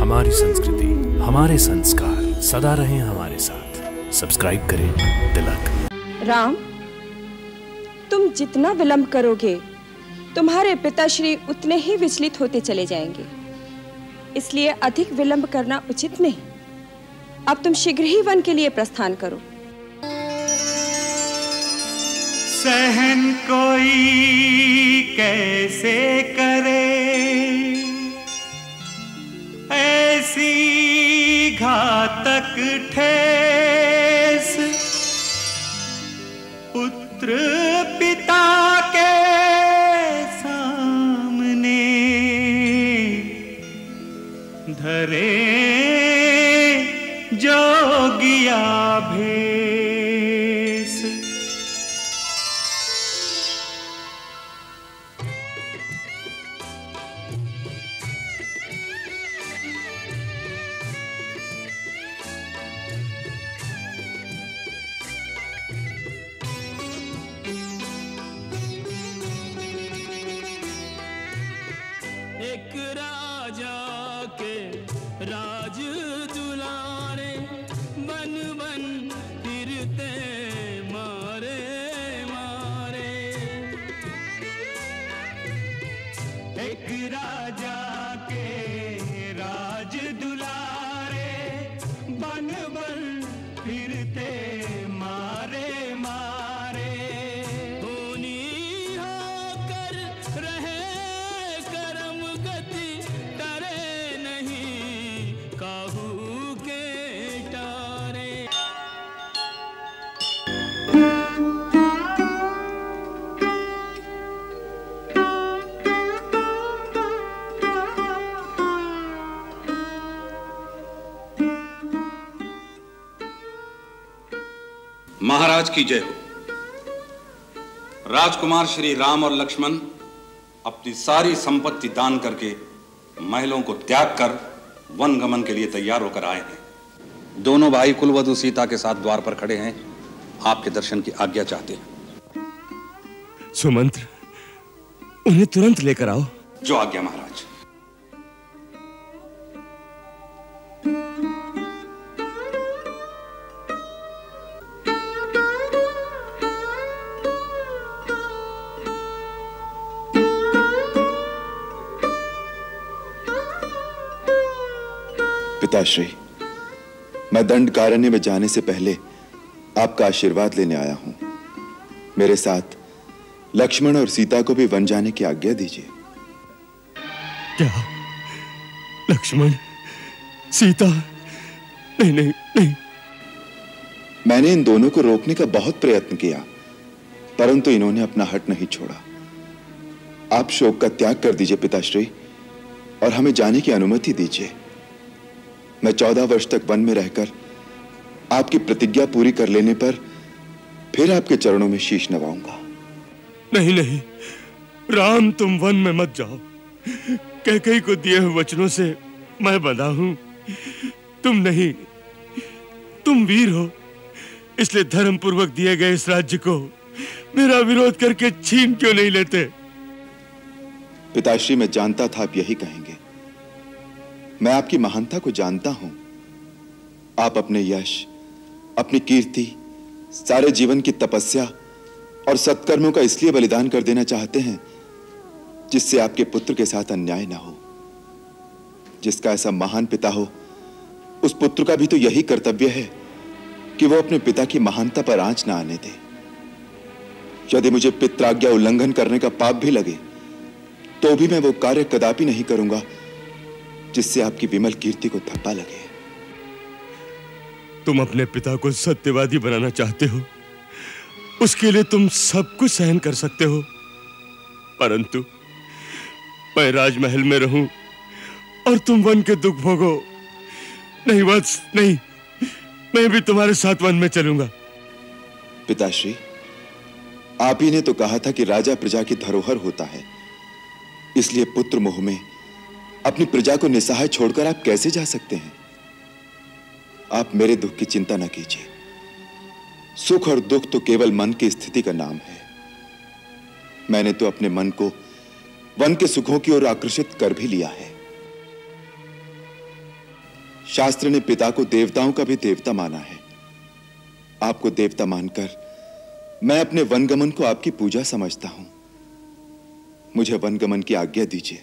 हमारी संस्कृति, हमारे संस्कार सदा रहें हमारे साथ। सब्सक्राइब करें तिलक। राम, तुम जितना विलंब करोगे तुम्हारे पिताश्री उतने ही विचलित होते चले जाएंगे, इसलिए अधिक विलंब करना उचित नहीं। अब तुम शीघ्र ही वन के लिए प्रस्थान करो। सहन कोई कैसे करे ऐसी घातक ठेस, पुत्र पिता के सामने धरे जोगिया भेस। एक राजा के राज दुलारे, बन बन फिरते मारे मारे। एक राजा के राज दुलारे, बन बन फिरते मारे मारे। होनी होकर रहे करम गति, डरे नहीं काहू के टारे। महाराज की जय हो। राजकुमार श्री राम और लक्ष्मण अपनी सारी संपत्ति दान करके महलों को त्याग कर वन गमन के लिए तैयार होकर आए हैं। दोनों भाई कुलवधु सीता के साथ द्वार पर खड़े हैं, आपके दर्शन की आज्ञा चाहते हैं। सुमंत्र, उन्हें तुरंत लेकर आओ। जो आज्ञा महाराज। पिताश्री, मैं दंडकारण्य में जाने से पहले आपका आशीर्वाद लेने आया हूं। मेरे साथ लक्ष्मण और सीता को भी वन जाने की आज्ञा दीजिए। क्या? लक्ष्मण, सीता? नहीं नहीं नहीं। मैंने इन दोनों को रोकने का बहुत प्रयत्न किया, परंतु इन्होंने अपना हट नहीं छोड़ा। आप शोक का त्याग कर दीजिए पिताश्री, और हमें जाने की अनुमति दीजिए। मैं 14 वर्ष तक वन में रहकर आपकी प्रतिज्ञा पूरी कर लेने पर फिर आपके चरणों में शीश नवाऊंगा। नहीं नहीं राम, तुम वन में मत जाओ। कैकेयी को दिए हुए वचनों से मैं बंधा हूं। तुम नहीं, तुम वीर हो, इसलिए धर्म पूर्वक दिए गए इस राज्य को मेरा विरोध करके छीन क्यों नहीं लेते? पिताश्री, मैं जानता था आप यही कहेंगे। मैं आपकी महानता को जानता हूं। आप अपने यश, अपनी कीर्ति, सारे जीवन की तपस्या और सत्कर्मों का इसलिए बलिदान कर देना चाहते हैं जिससे आपके पुत्र के साथ अन्याय ना हो। जिसका ऐसा महान पिता हो, उस पुत्र का भी तो यही कर्तव्य है कि वो अपने पिता की महानता पर आंच ना आने दे। यदि मुझे पित्राज्ञा उल्लंघन करने का पाप भी लगे तो भी मैं वो कार्य कदापि नहीं करूंगा जिससे आपकी विमल कीर्ति को धब्बा लगे। तुम अपने पिता को सत्यवादी बनाना चाहते हो, उसके लिए तुम सब कुछ सहन कर सकते हो, परंतु मैं राजमहल में रहूं और तुम वन के दुख भोगो। नहीं वत्स, नहीं, मैं भी तुम्हारे साथ वन में चलूंगा। पिताश्री, आप ही ने तो कहा था कि राजा प्रजा की धरोहर होता है, इसलिए पुत्र मोह में अपनी प्रजा को निसहाय छोड़कर आप कैसे जा सकते हैं? आप मेरे दुख की चिंता न कीजिए। सुख और दुख तो केवल मन की स्थिति का नाम है। मैंने तो अपने मन को वन के सुखों की ओर आकर्षित कर भी लिया है। शास्त्र ने पिता को देवताओं का भी देवता माना है। आपको देवता मानकर मैं अपने वनगमन को आपकी पूजा समझता हूं। मुझे वनगमन की आज्ञा दीजिए,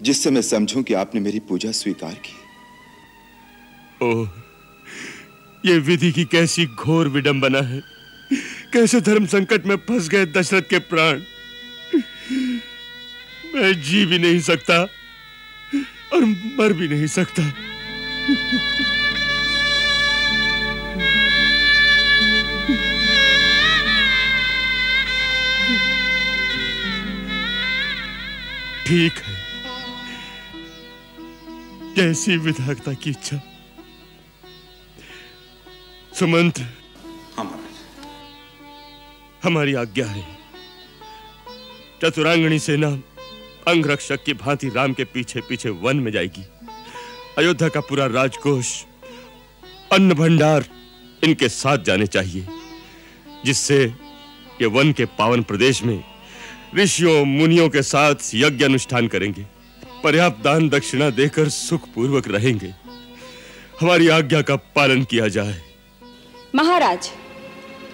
जिससे मैं समझूं कि आपने मेरी पूजा स्वीकार की। ओह, ये विधि की कैसी घोर विडंबना है। कैसे धर्म संकट में फंस गए दशरथ के प्राण। मैं जी भी नहीं सकता और मर भी नहीं सकता। ठीक है, जैसी विधाता की इच्छा। सुमंत्र, हमारी आज्ञा है। चतुरांगणी सेना अंगरक्षक की भांति राम के पीछे पीछे वन में जाएगी। अयोध्या का पूरा राजकोष, अन्न भंडार इनके साथ जाने चाहिए, जिससे ये वन के पावन प्रदेश में ऋषियों मुनियों के साथ यज्ञ अनुष्ठान करेंगे। पर्याप्त दान दक्षिणा देकर सुखपूर्वक रहेंगे। हमारी आज्ञा का पालन किया जाए। महाराज,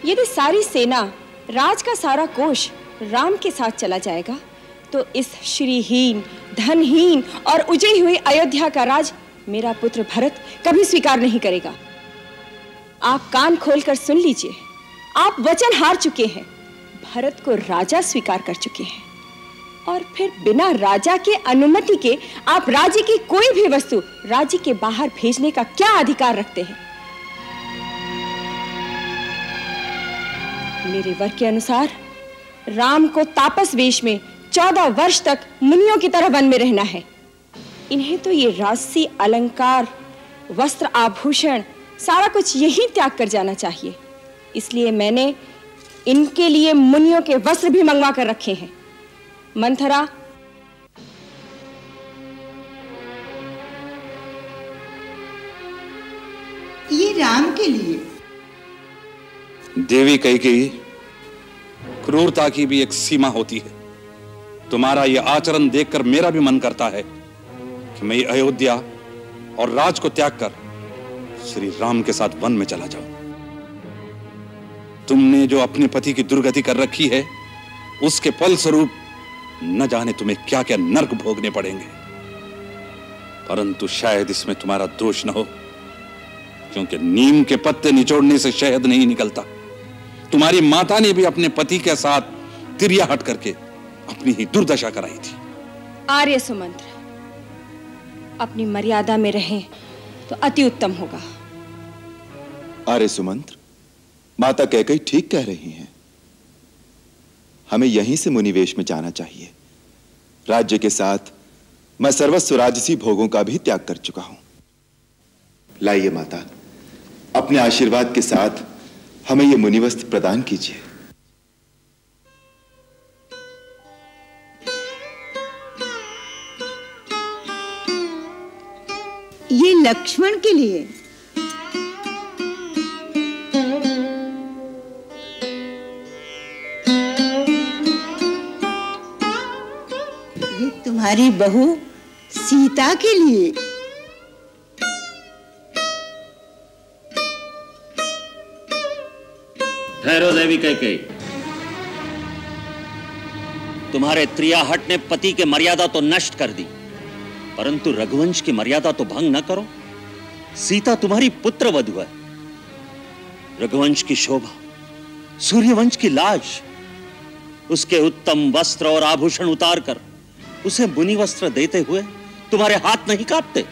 यदि सारी सेना, राज का सारा कोष राम के साथ चला जाएगा तो इस श्रीहीन, धनहीन और उजड़ी हुई अयोध्या का राज मेरा पुत्र भरत कभी स्वीकार नहीं करेगा। आप कान खोलकर सुन लीजिए, आप वचन हार चुके हैं। भरत को राजा स्वीकार कर चुके हैं और फिर बिना राजा के अनुमति के आप राज्य की कोई भी वस्तु राज्य के बाहर भेजने का क्या अधिकार रखते हैं? मेरे वर के अनुसार राम को तापस वेश में 14 वर्ष तक मुनियों की तरह वन में रहना है। इन्हें तो ये राजसी अलंकार, वस्त्र, आभूषण सारा कुछ यही त्याग कर जाना चाहिए। इसलिए मैंने इनके लिए मुनियों के वस्त्र भी मंगवा कर रखे हैं। मंथरा, ये राम के लिए। देवी कैकेयी, क्रूरता की भी एक सीमा होती है। तुम्हारा यह आचरण देखकर मेरा भी मन करता है कि मैं अयोध्या और राज को त्याग कर श्री राम के साथ वन में चला जाऊं। तुमने जो अपने पति की दुर्गति कर रखी है, उसके फलस्वरूप न जाने तुम्हें क्या क्या नर्क भोगने पड़ेंगे। परंतु शायद इसमें तुम्हारा दोष न हो, क्योंकि नीम के पत्ते निचोड़ने से शहद नहीं निकलता। तुम्हारी माता ने भी अपने पति के साथ तिरिया हट करके अपनी ही दुर्दशा कराई थी। आर्य सुमंत्र, अपनी मर्यादा में रहें तो अति उत्तम होगा। आर्य सुमंत्र, माता कैकेयी ठीक कह रही हैं। हमें यहीं से मुनिवेश में जाना चाहिए। राज्य के साथ मैं सर्वस्व राजसी भोगों का भी त्याग कर चुका हूं। लाइए माता, अपने आशीर्वाद के साथ हमें यह मुनिवस्त्र प्रदान कीजिए। ये लक्ष्मण के लिए। ये तुम्हारी बहू सीता के लिए। ठहरो देवी कैकेयी, तुम्हारे त्रियाहट ने पति के मर्यादा तो नष्ट कर दी, परंतु रघुवंश की मर्यादा तो भंग न करो। सीता तुम्हारी पुत्र वधू है। रघुवंश की शोभा, सूर्यवंश की लाज, उसके उत्तम वस्त्र और आभूषण उतार कर उसे मुनि वस्त्र देते हुए तुम्हारे हाथ नहीं कांपते।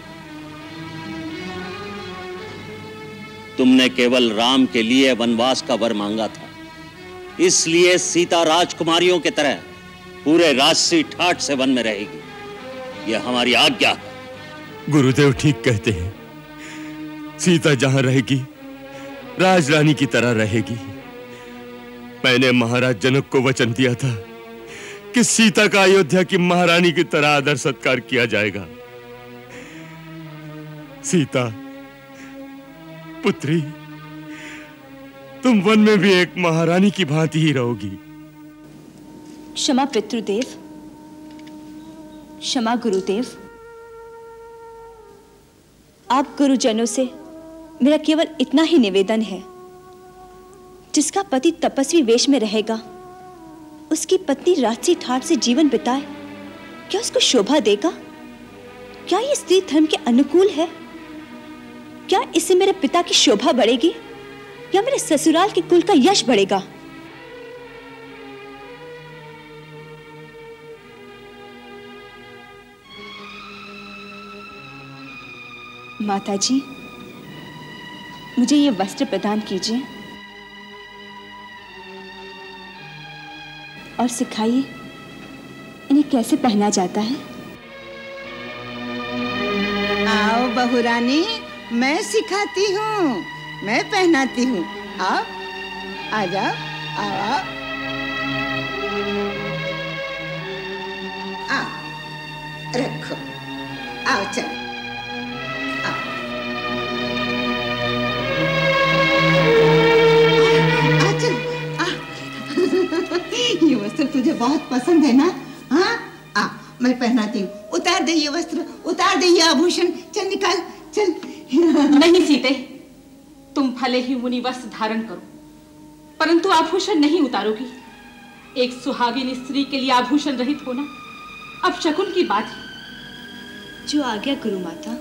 तुमने केवल राम के लिए वनवास का वर मांगा था, इसलिए सीता राजकुमारियों की तरह पूरे राजसी ठाठ से वन में रहेगी। यह हमारी आज्ञा है। गुरुदेव ठीक कहते हैं। सीता जहां रहेगी, राजरानी की तरह रहेगी। मैंने महाराज जनक को वचन दिया था कि सीता का अयोध्या की महारानी की तरह आदर सत्कार किया जाएगा। सीता पुत्री, तुम वन में भी एक महारानी की भांति ही रहोगी। क्षमा पितृदेव, क्षमा गुरुदेव। आप गुरुजनों से मेरा केवल इतना ही निवेदन है, जिसका पति तपस्वी वेश में रहेगा, उसकी पत्नी राजसी ठाट से जीवन बिताए, क्या उसको शोभा देगा? क्या ये स्त्री धर्म के अनुकूल है? क्या इससे मेरे पिता की शोभा बढ़ेगी या मेरे ससुराल के कुल का यश बढ़ेगा? माताजी, मुझे ये वस्त्र प्रदान कीजिए और सिखाइए इन्हें कैसे पहना जाता है। आओ बहुरानी, मैं सिखाती हूँ, मैं पहनाती हूँ। आओ, आ जाओ, आओ आओ, रखो, आओ चलो। ये वस्त्र तुझे बहुत पसंद है ना? हाँ, आ मैं पहनाती हूँ। उतार दे ये वस्त्र, उतार दे ये आभूषण, चल निकाल, चल। नहीं सीते, तुम भले ही मुनि वस्त्र धारण करो, परंतु आभूषण नहीं उतारोगी। एक सुहागिन स्त्री के लिए आभूषण रहित होना अब शकुन की बात है। जो आ गया गुरु माता।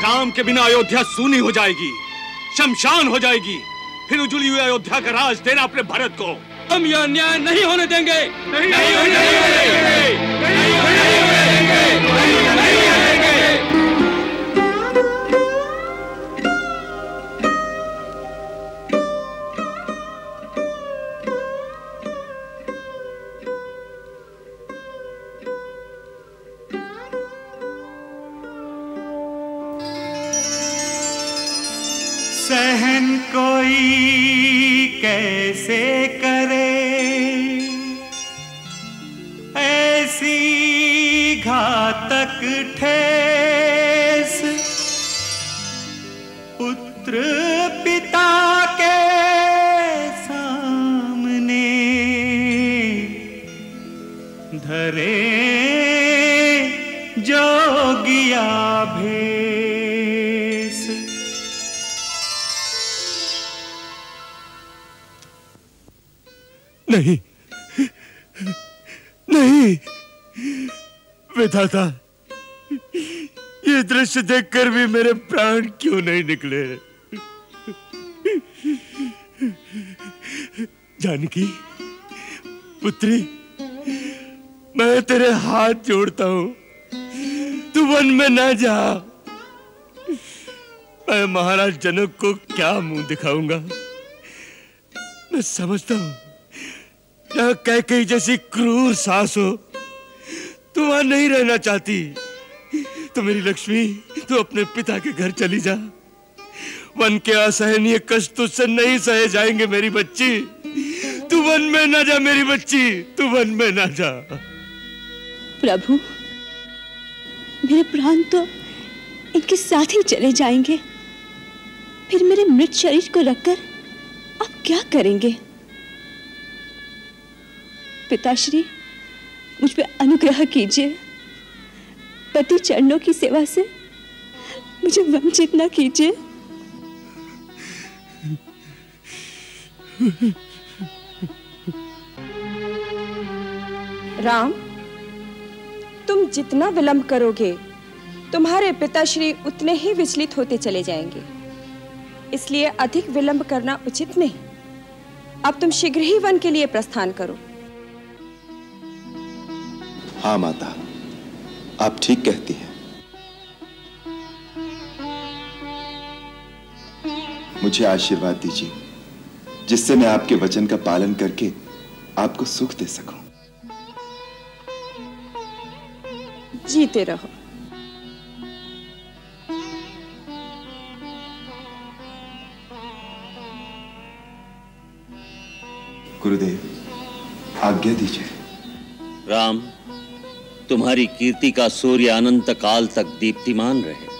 राम के बिना अयोध्या सूनी हो जाएगी, शमशान हो जाएगी। फिर उजली हुई अयोध्या का राज देना अपने भरत को। हम यह अन्याय नहीं होने देंगे, नहीं होने देंगे। सहन कोई कैसे करे ऐसी घातक ठेस, पुत्र पिता के सामने धरे जोगिया भेस। नहीं, नहीं विधाता, ये दृश्य देखकर भी मेरे प्राण क्यों नहीं निकले? जानकी पुत्री, मैं तेरे हाथ जोड़ता हूं, तू वन में ना जा। मैं महाराज जनक को क्या मुंह दिखाऊंगा? मैं समझता हूं यहाँ कैकेयी जैसी क्रूर सास हो, तू वहां नहीं रहना चाहती। तो मेरी लक्ष्मी, तू अपने पिता के घर चली जा। वन के असहनीय कष्ट तुझसे नहीं सहे जाएंगे मेरी बच्ची। तू वन में ना जा मेरी बच्ची, तू वन में ना जा। प्रभु, मेरे प्राण तो इनके साथ ही चले जाएंगे, फिर मेरे मृत शरीर को रखकर आप क्या करेंगे? पिताश्री, मुझ पे अनुग्रह कीजिए। पति चरणों की सेवा से मुझे वंचित न कीजिए। राम, तुम जितना विलंब करोगे, तुम्हारे पिताश्री उतने ही विचलित होते चले जाएंगे। इसलिए अधिक विलंब करना उचित नहीं। अब तुम शीघ्र ही वन के लिए प्रस्थान करो। हाँ माता, आप ठीक कहती हैं। मुझे आशीर्वाद दीजिए, जिससे मैं आपके वचन का पालन करके आपको सुख दे सकूं। जीते रहो। गुरुदेव, आज्ञा दीजिए। राम, तुम्हारी कीर्ति का सूर्य अनंत काल तक दीप्तिमान रहे।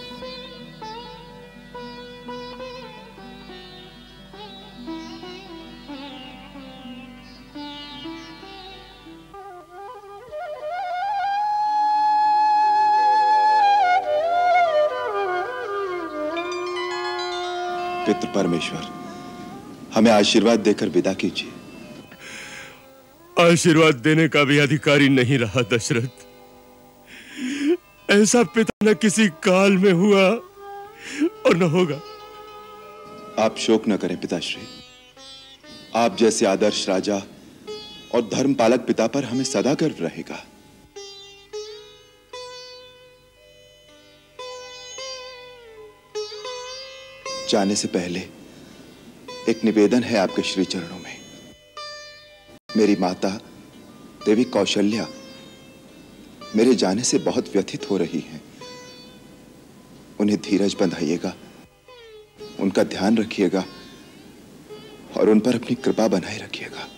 पितृ परमेश्वर, हमें आशीर्वाद देकर विदा कीजिए। आशीर्वाद देने का भी अधिकारी नहीं रहा दशरथ। ऐसा पिता न किसी काल में हुआ और न होगा। आप शोक न करें पिताश्री। आप जैसे आदर्श राजा और धर्म पालक पिता पर हमें सदा गर्व रहेगा। जाने से पहले एक निवेदन है आपके श्री चरणों में। मेरी माता देवी कौशल्या मेरे जाने से बहुत व्यथित हो रही हैं। उन्हें धीरज बंधाइएगा, उनका ध्यान रखिएगा और उन पर अपनी कृपा बनाए रखिएगा।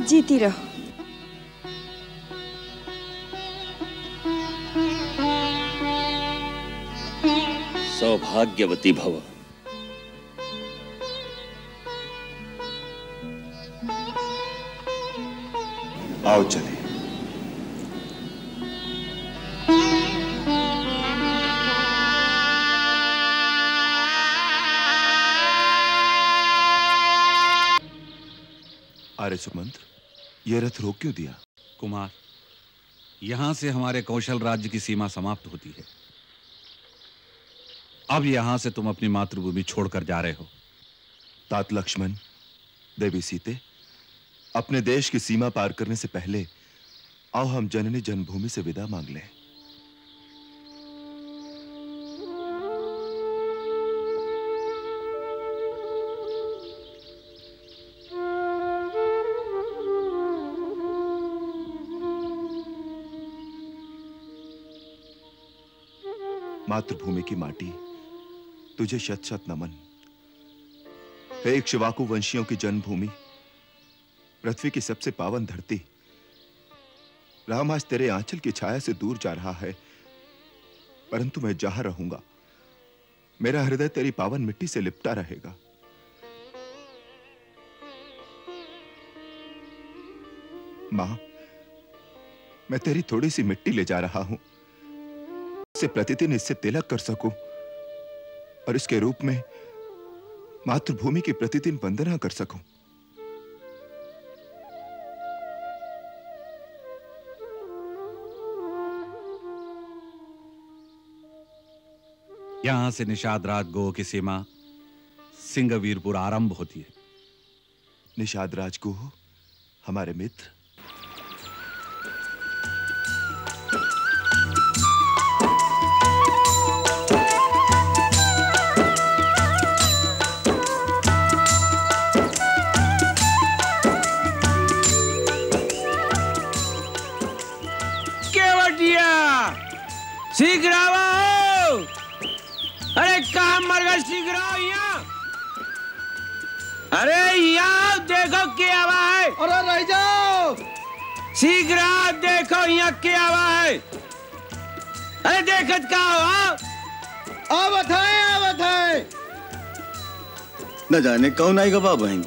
जीती रहो। सौभाग्यवती भव। आओ चले। आर्य सुमंत्र, यह रथ रोक क्यों दिया? कुमार, यहां से हमारे कौशल राज्य की सीमा समाप्त होती है। अब यहां से तुम अपनी मातृभूमि छोड़कर जा रहे हो। तात लक्ष्मण, देवी सीते, अपने देश की सीमा पार करने से पहले आओ हम जननी जन्मभूमि से विदा मांग लें। मातृभूमि की माटी, तुझे शत शत नमन। हे इक्ष्वाकु वंशियों की जन्मभूमि, पृथ्वी की सबसे पावन धरती, राम आज तेरे आंचल की छाया से दूर जा रहा है, परंतु मैं जहां रहूंगा मेरा हृदय तेरी पावन मिट्टी से लिपटा रहेगा। मां, मैं तेरी थोड़ी सी मिट्टी ले जा रहा हूं, इससे प्रतिदिन इससे तिलक कर सकूं और इसके रूप में मातृभूमि की प्रतिदिन वंदना कर सकूं। यहां से निषाद राज गो की सीमा सिंहवीरपुर आरंभ होती है। निषाद राज गो हमारे मित्र, शीघ्र आओ। अरे कहाँ मर गए? शीघ्र आओ यहाँ। अरे यहाँ देखो क्या हुआ है। अरे रह जाओ। शीघ्र आओ, देखो यहाँ क्या हुआ है। अरे देखत का हो? आवत है। न जाने कौन आएगा बाबा बहन।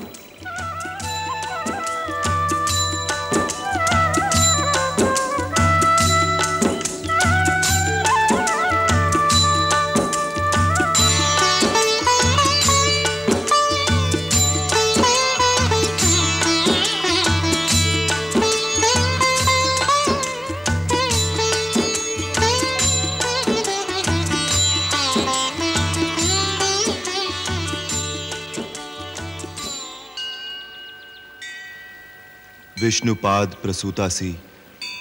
विष्णुपाद प्रसूता सी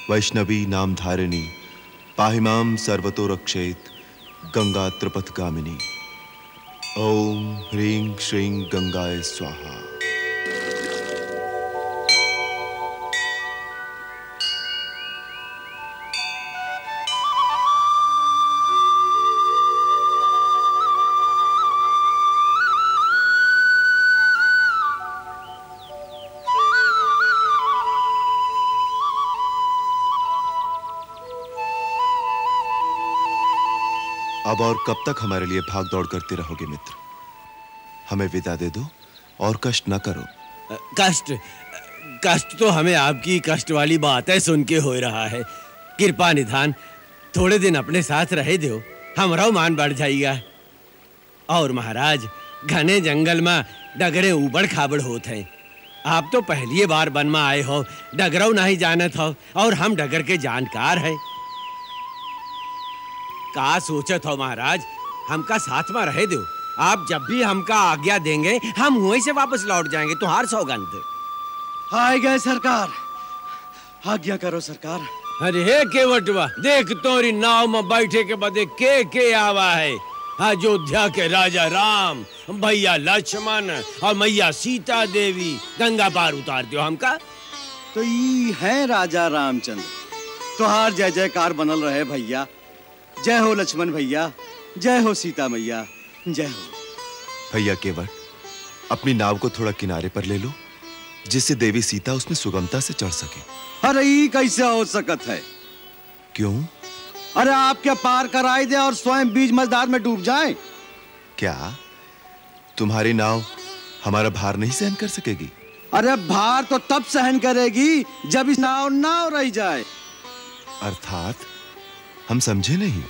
वैष्णवी नाम धारिणी पाहिमाम सर्वतो रक्षेत गंगा त्रिपथगामिनी। ओम ह्रीं श्रीं गंगाय स्वाहा। अब और कब तक हमारे लिए भाग दौड़ करते रहोगे मित्र? हमें विदा दे दो और कष्ट न करो। कष्ट तो हमें आपकी कष्ट वाली बातें सुन के हो रहा है। कृपा निधान थोड़े दिन अपने साथ रहे दो, हमारा मान बढ़ जाएगा। और महाराज, घने जंगल में डगरे उबड़ खाबड़ होते हैं। आप तो पहली बार वन में आए हो, डगरऊ नहीं जानत हो, और हम डगर के जानकार हैं। का सोचत हो महाराज, हमका साथ में रहे दो। आप जब भी हमका आज्ञा देंगे हम वहीं से वापस लौट जाएंगे, तुम्हार सौगंध। आए गए सरकार, आज्ञा करो सरकार। अरे हे केवटवा, देख तोरी नाव में बैठे के बदे के आवा है। अयोध्या के राजा राम, भैया लक्ष्मण और मैया सीता देवी गंगा पार उतार दो हमका। तो ये है राजा रामचंद्र, तुहार जय जयकार बनल रहे भैया। जय हो लक्ष्मण भैया, जय हो सीता मैया, जय हो। भैया केवट, अपनी नाव को थोड़ा किनारे पर ले लो, जिससे देवी सीता उसमें सुगमता से चढ़ सके। अरे ये कैसे हो सकत है? क्यों? अरे आपके पार कराई दे और स्वयं बीच मझधार में डूब जाए। क्या तुम्हारी नाव हमारा भार नहीं सहन कर सकेगी? अरे भार तो तब सहन करेगी जब इस नाव रह जाए। अर्थात हम समझे नहीं।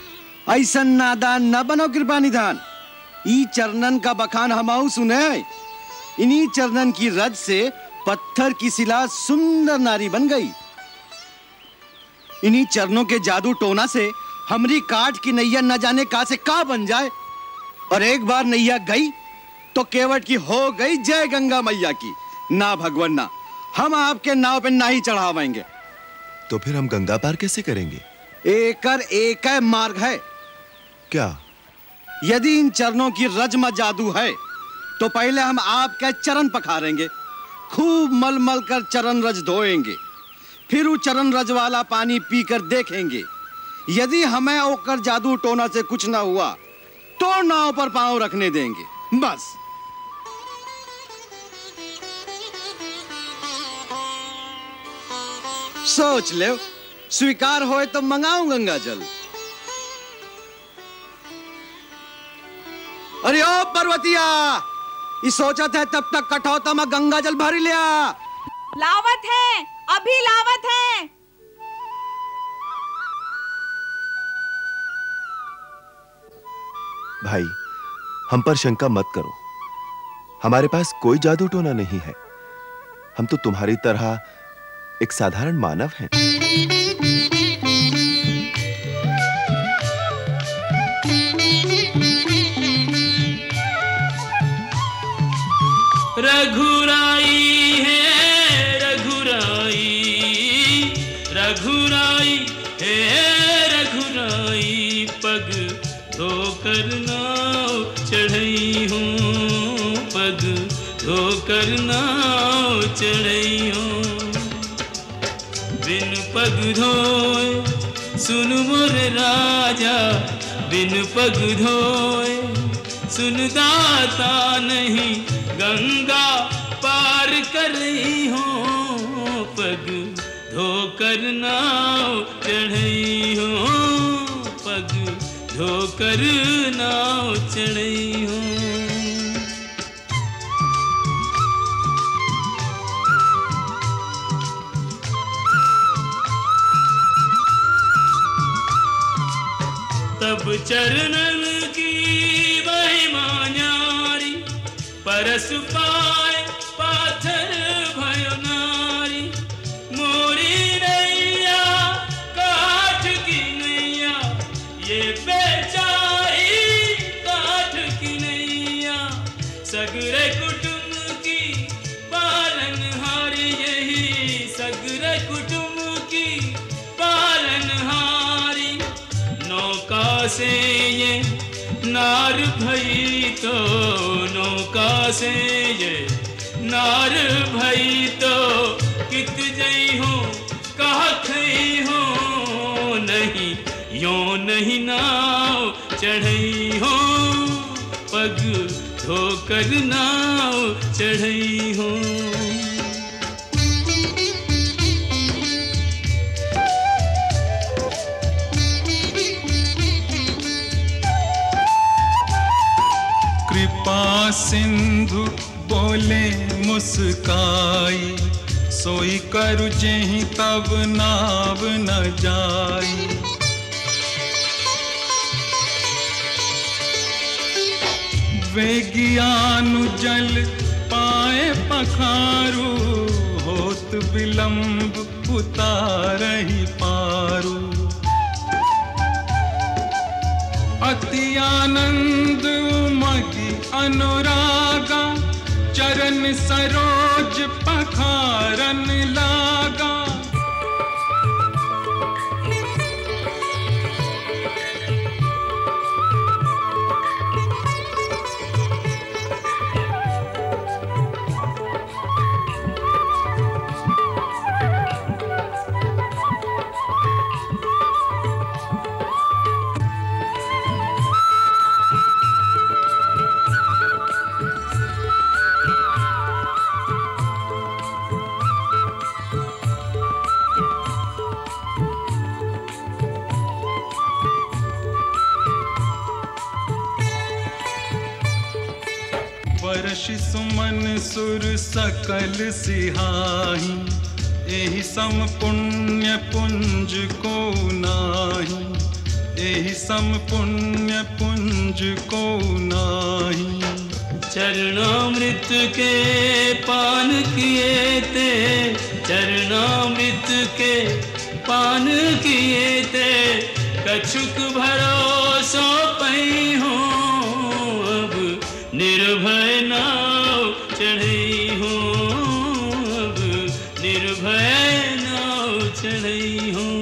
ऐसा नादान न बनो कृपा निधान। ई चरणन का बखान हमाऊ सुने। इन्हीं चरणन की रज से पत्थर की शिला सुंदर नारी बन गई। इन्हीं चरणों के जादू टोना से हमरी काठ की नैया न जाने का से का बन जाए। और एक बार नैया गई तो केवट की हो गई जय गंगा मैया की। ना भगवान ना, हम आपके नाव पे ना ही चढ़ावेंगे। तो फिर हम गंगा पार कैसे करेंगे? एक मार्ग है। क्या? यदि इन चरणों की रज में जादू है तो पहले हम आपके चरण पखारेंगे, खूब मल मल कर चरण रज धोएंगे, फिर वो चरण रज वाला पानी पीकर देखेंगे। यदि हमें ओकर जादू टोना से कुछ ना हुआ तो नाव पर पांव रखने देंगे, बस। सोच ले, स्वीकार होए तो मंगाऊं गंगा जल। अरे ओ पर्वतिया, ये सोचत है तब तक कठौता में गंगा जल भर लिया। लावत है, अभी लावत है। भाई, हम पर शंका मत करो। हमारे पास कोई जादू टोना नहीं है। हम तो तुम्हारी तरह एक साधारण मानव हैं। रघुराई है रघुराई, रघुराई है रघुराई, पग धोकर नाव चढ़ई हूँ, पग धोकर नाव चढ़ई हूँ। बिन पग धोए सुन मोर राजा, बिन पग धोए सुन दाता नहीं गंगा पार कर रही हो। पग धोकर नाव चढ़ई हो, पग धोकर नाव चढ़ई हो। तब चरणन की महिमा न्यारी, परस पाए पाथर भयो नारी। मोरी नैया काठ की नैया, ये बेचारी काठ की नैया। सगरे कुटुंब की पालनहारी, यही सगरे कुटुंब की पालनहारी। नार भई तो नौका से ये नार भई तो कित जई हो कहा खई हो नहीं यो नहीं नाव चढ़ई हो पग धोकर नाव चढ़ई हो। कृपा सिंधु बोले मुस्काई सोई करु जेहि तब नाव न जाई। वे ज्ञानु जल पाए पखारू होत विलंब उतारहि पारू। अति आनंद उमगी अनुरागा चरण सरोज पखारन लागा। वर्षि सुमन सुर सकल सिहाही एहि सम पुण्य पुंज को नाही। एहि सम पुण्य पुंज को नाही। चरणामृत के पान किए ते चरणामृत के पान किए ते कछुक भरोसो पई हो अब निर्भय नाव चढ़ई हो अब निर्भय नाव चढ़ई हो।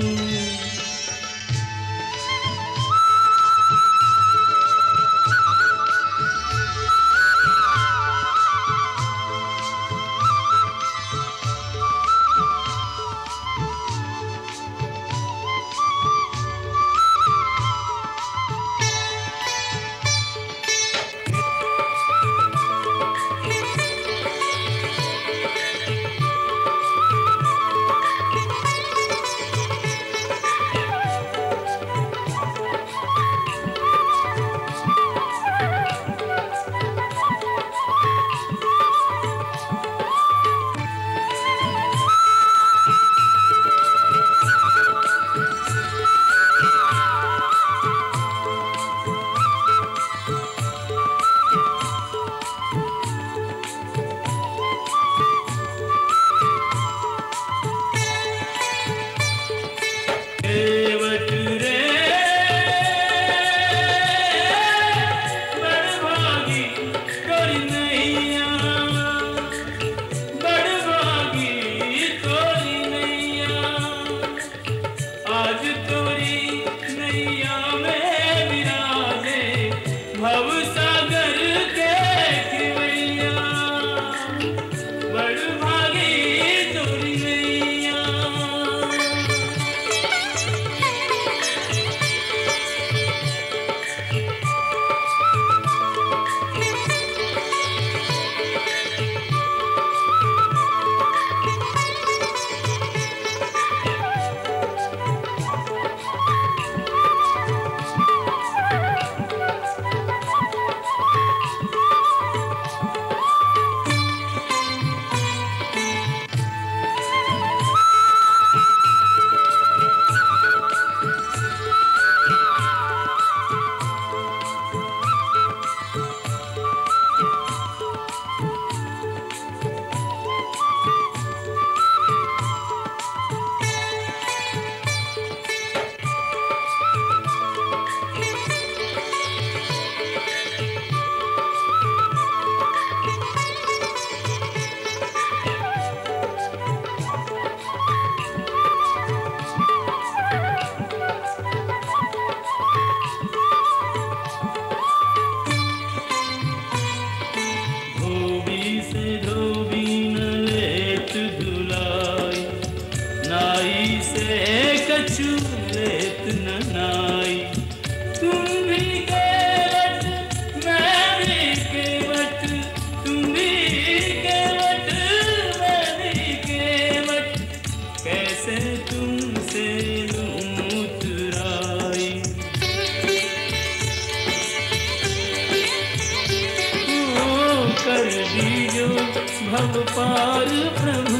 पार प्रभु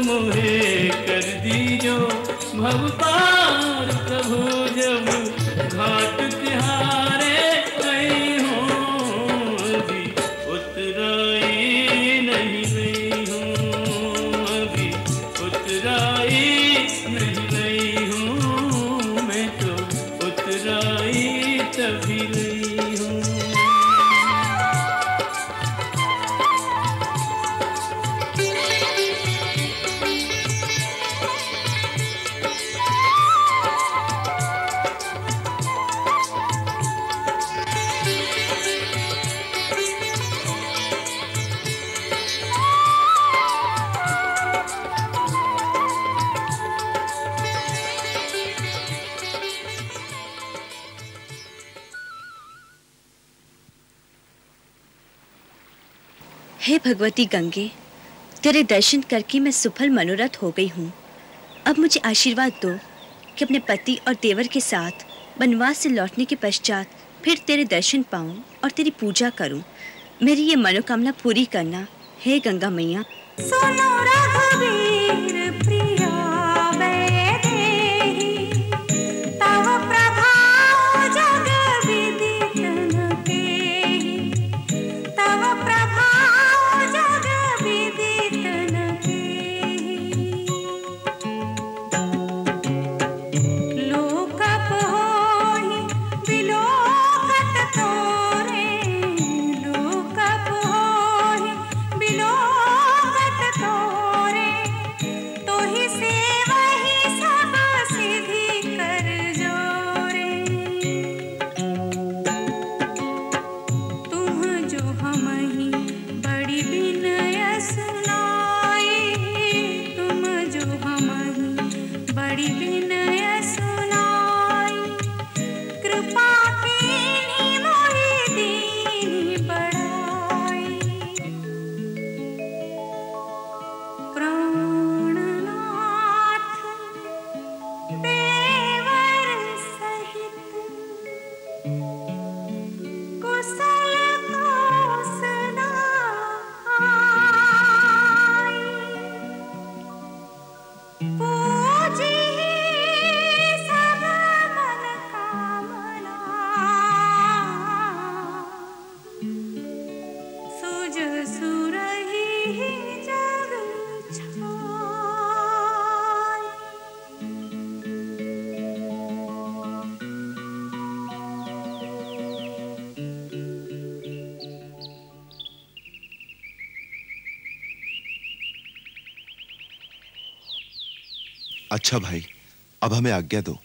मोहे कर दीजो भव पार प्रभु। जब घाट तिहारे गई हूँ अभी उतराई नहीं गई हूँ, अभी उतराई नहीं गई हूँ, मैं तो उतराई तभी गई हूँ। हे भगवती गंगे, तेरे दर्शन करके मैं सुफल मनोरथ हो गई हूँ। अब मुझे आशीर्वाद दो कि अपने पति और देवर के साथ वनवास से लौटने के पश्चात फिर तेरे दर्शन पाऊँ और तेरी पूजा करूँ। मेरी ये मनोकामना पूरी करना हे गंगा मैया। सुनो रघुवीर प्रिया वैदेही, तव प्रभाव जग विदित न केहि, तव प्रभाव जग विदित न केहि। लोकप होहि बिलोकत तोरे, लोकप होहि बिलोकत तोरे, तोहि से वही सब सिद्धि कर जोरे। तुम जो हमहि बड़ी विनय सुनाई, तुम जो हमहि बड़ी विनय सुनाई, कृपा कीन्ही मोहि दीन्ही बड़ाई। प्राणनाथ देवर सहित कुशल कोसला आई, पूजी सब मन कामना, सुज सुरहि जग छाई। अच्छा भाई, अब हमें आज्ञा दो।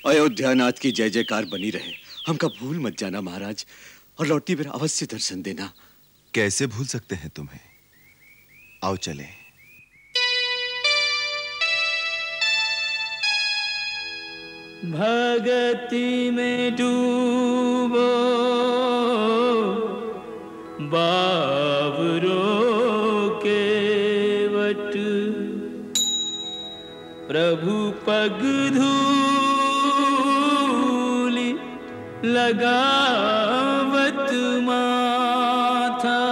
अयोध्यानाथ की जय जयकार बनी रहे। हमका भूल मत जाना महाराज, और लौटती फिर अवश्य दर्शन देना। कैसे भूल सकते हैं तुम्हें? आओ चलें। भगति में डूबो बावरो के वट, प्रभु पग धूलि लगावत माथा।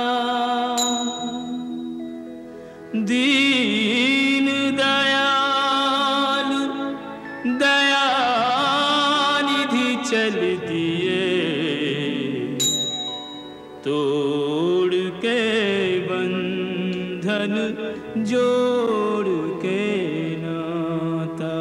दीन दयालु दयानिधि चल दिए, तोड़ के बंधन जोड़ के नाता।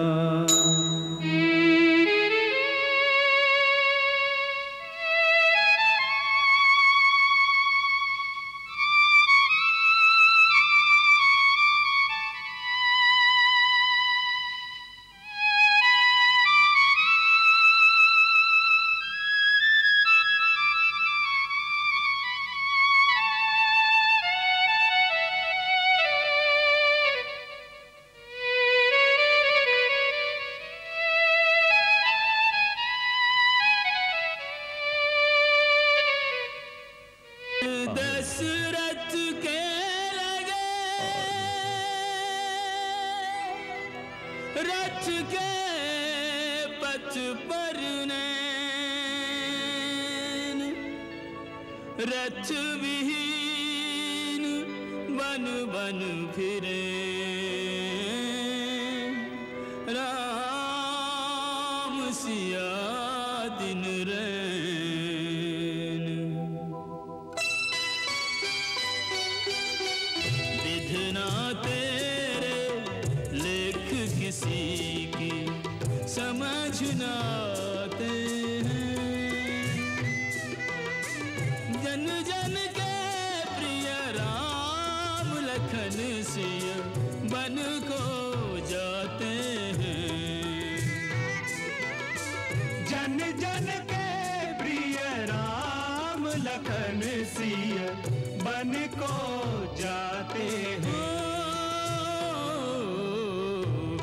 दशरथ के लगे रथ के पथ पर नैन, रथ विहीन वन बन बन फिरे राम सिया दिन रैन। विधना तेरे लेख किसी की समझ न आते हैं। जन जन के प्रिय राम लखन सिया बन को जाते हैं। जन जन के प्रिय राम लखन सिया बन को जाते हैं।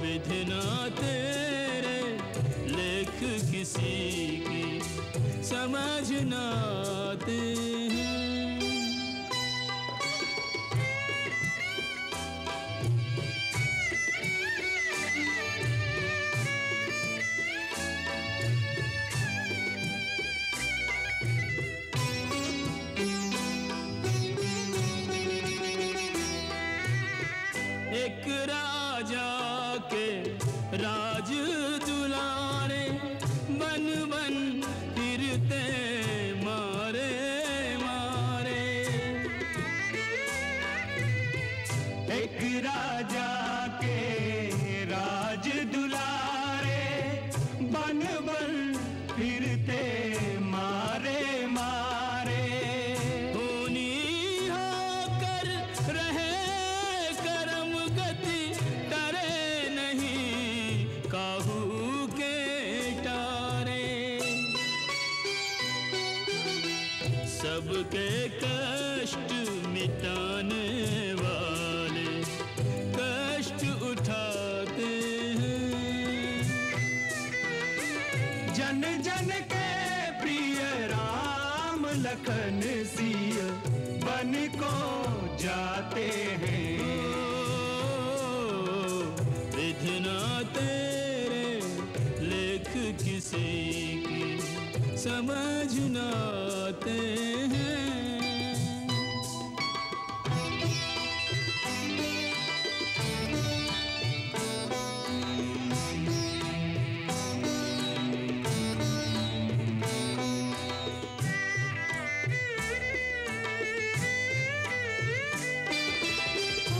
विधना तेरे लेख किसी की समझ न आते हैं। एक राजा के राज दुलारे बन बन फिरते मारे मारे। एक राजा के राज दुलारे बन बन फिरते मारे मारे। खूनी होकर रहे करम गति डरे नहीं काहू के टारे। सबके कष्ट मिटाने वाले कष्ट उठाते हैं। जन जन के प्रिय राम लखन सिया बन को जाते हैं। विधना तेरे लेख किसी की समझ न आते हैं।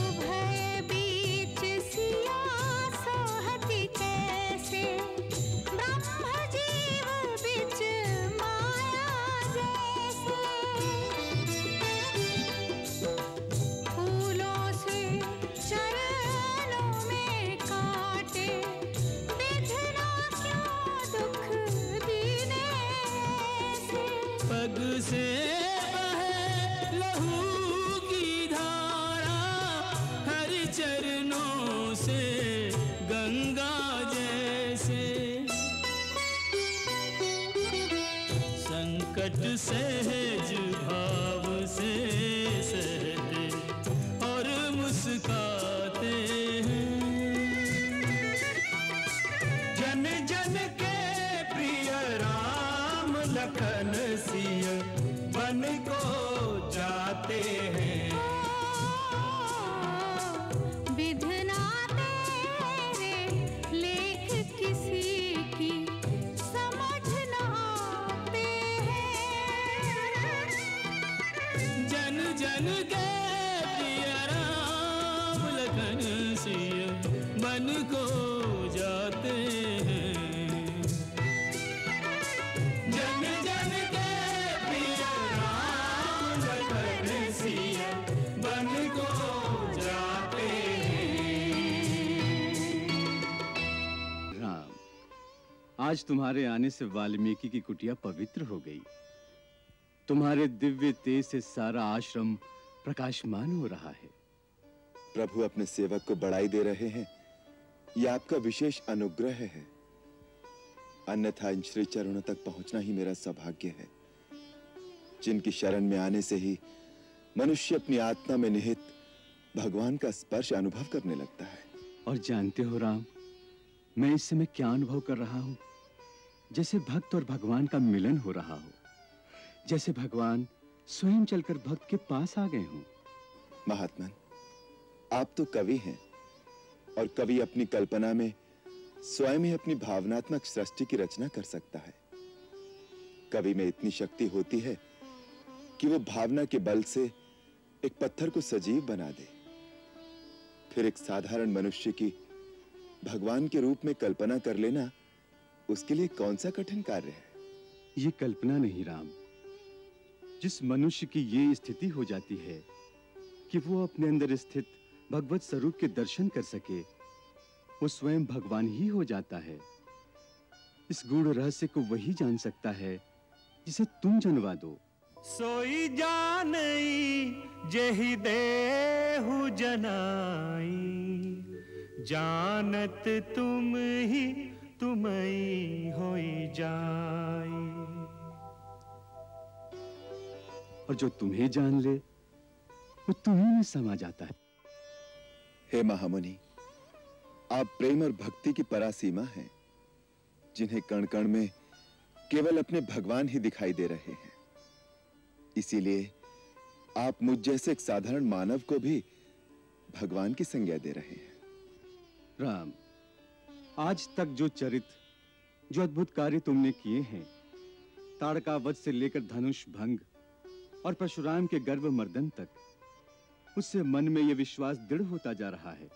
उभय बीच सिया सोहती कैसे ब्रह्म जीव बिच माया जैसे। फूलों से चरणों में काटे विधना क्यों दुख दीने से। पग से बहे लहू की धारा हरि चरणों से गंगा जैसे। संकट सहज भाव से सहते और मुस्काते हैं। जन जन के प्रिय राम लखन सिया बन को जाते हैं। विधना तेरे लेख किसी की समझ न आते हैं। जन जन के प्रिय राम लखन सिया बन को जाते हैं। जन जन के प्रिय राम लखन सिया बन को जाते हैं। राम, आज तुम्हारे आने से वाल्मीकि की कुटिया पवित्र हो गई। तुम्हारे दिव्य तेज से सारा आश्रम प्रकाशमान हो रहा है। प्रभु अपने सेवक को बढ़ाई दे रहे हैं, यह आपका विशेष अनुग्रह है। अन्यथा इन श्री चरणों तक पहुंचना ही मेरा सौभाग्य है, जिनकी शरण में आने से ही मनुष्य अपनी आत्मा में निहित भगवान का स्पर्श अनुभव करने लगता है। और जानते हो राम, मैं इस समय क्या अनुभव कर रहा हूं? जैसे भक्त और भगवान का मिलन हो रहा हो, जैसे भगवान स्वयं चलकर भक्त के पास आ गए हों। महात्मन, आप तो कवि हैं और कवि अपनी कल्पना में स्वयं ही अपनी भावनात्मक सृष्टि की रचना कर सकता है। कवि में इतनी शक्ति होती है कि वो भावना के बल से एक पत्थर को सजीव बना दे। फिर एक साधारण मनुष्य की भगवान के रूप में कल्पना कर लेना उसके लिए कौन सा कठिन कार्य है? ये कल्पना नहीं राम, जिस मनुष्य की ये स्थिति हो जाती है कि वो अपने अंदर स्थित भगवत स्वरूप के दर्शन कर सके, वो स्वयं भगवान ही हो जाता है। इस गूढ़ रहस्य को वही जान सकता है जिसे तुम जनवा दो। सोई जानई जेहि देहु जनाई, जानत तुम ही तुमई होई जाई। और जो तुम्हें जान ले वो तुम्हीं में समा जाता है। हे महामुनि, आप प्रेम और भक्ति की परासीमा हैं, जिन्हें कण कण में केवल अपने भगवान ही दिखाई दे रहे हैं। इसीलिए आप मुझ जैसे एक साधारण मानव को भी भगवान की संज्ञा दे रहे हैं। राम, आज तक जो चरित्र, जो अद्भुत कार्य तुमने किए हैं, ताड़कावध से लेकर धनुष भंग और परशुराम के गर्भ मर्दन तक, उससे मन में यह विश्वास दृढ़ होता जा रहा है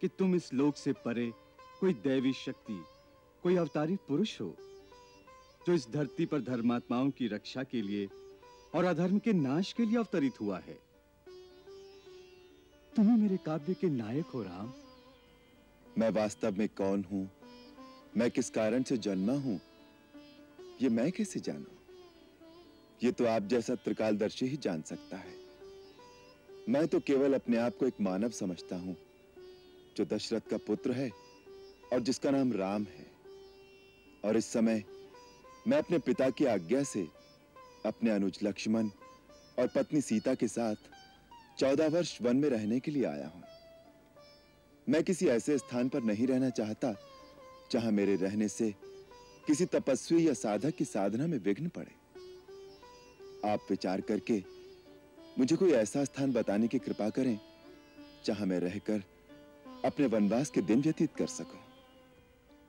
कि तुम इस लोक से परे कोई दैवी शक्ति, कोई अवतारी पुरुष हो, जो इस धरती पर धर्मात्माओं की रक्षा के लिए और अधर्म के नाश के लिए अवतरित हुआ है। तुम ही मेरे काव्य के नायक हो राम। मैं वास्तव में कौन हूं, मैं किस कारण से जन्मा हूं, ये मैं कैसे जानूं? ये तो आप जैसा त्रिकालदर्शी ही जान सकता है। मैं तो केवल अपने आप को एक मानव समझता हूं, जो दशरथ का पुत्र है और जिसका नाम राम है। और इस समय मैं अपने पिता की आज्ञा से अपने अनुज लक्ष्मण और पत्नी सीता के साथ 14 वर्ष वन में रहने के लिए आया हूं। मैं किसी ऐसे स्थान पर नहीं रहना चाहता जहां मेरे रहने से किसी तपस्वी या साधक की साधना में विघ्न पड़े। आप विचार करके मुझे कोई ऐसा स्थान बताने की कृपा करें जहां मैं रहकर अपने वनवास के दिन व्यतीत कर सकूं।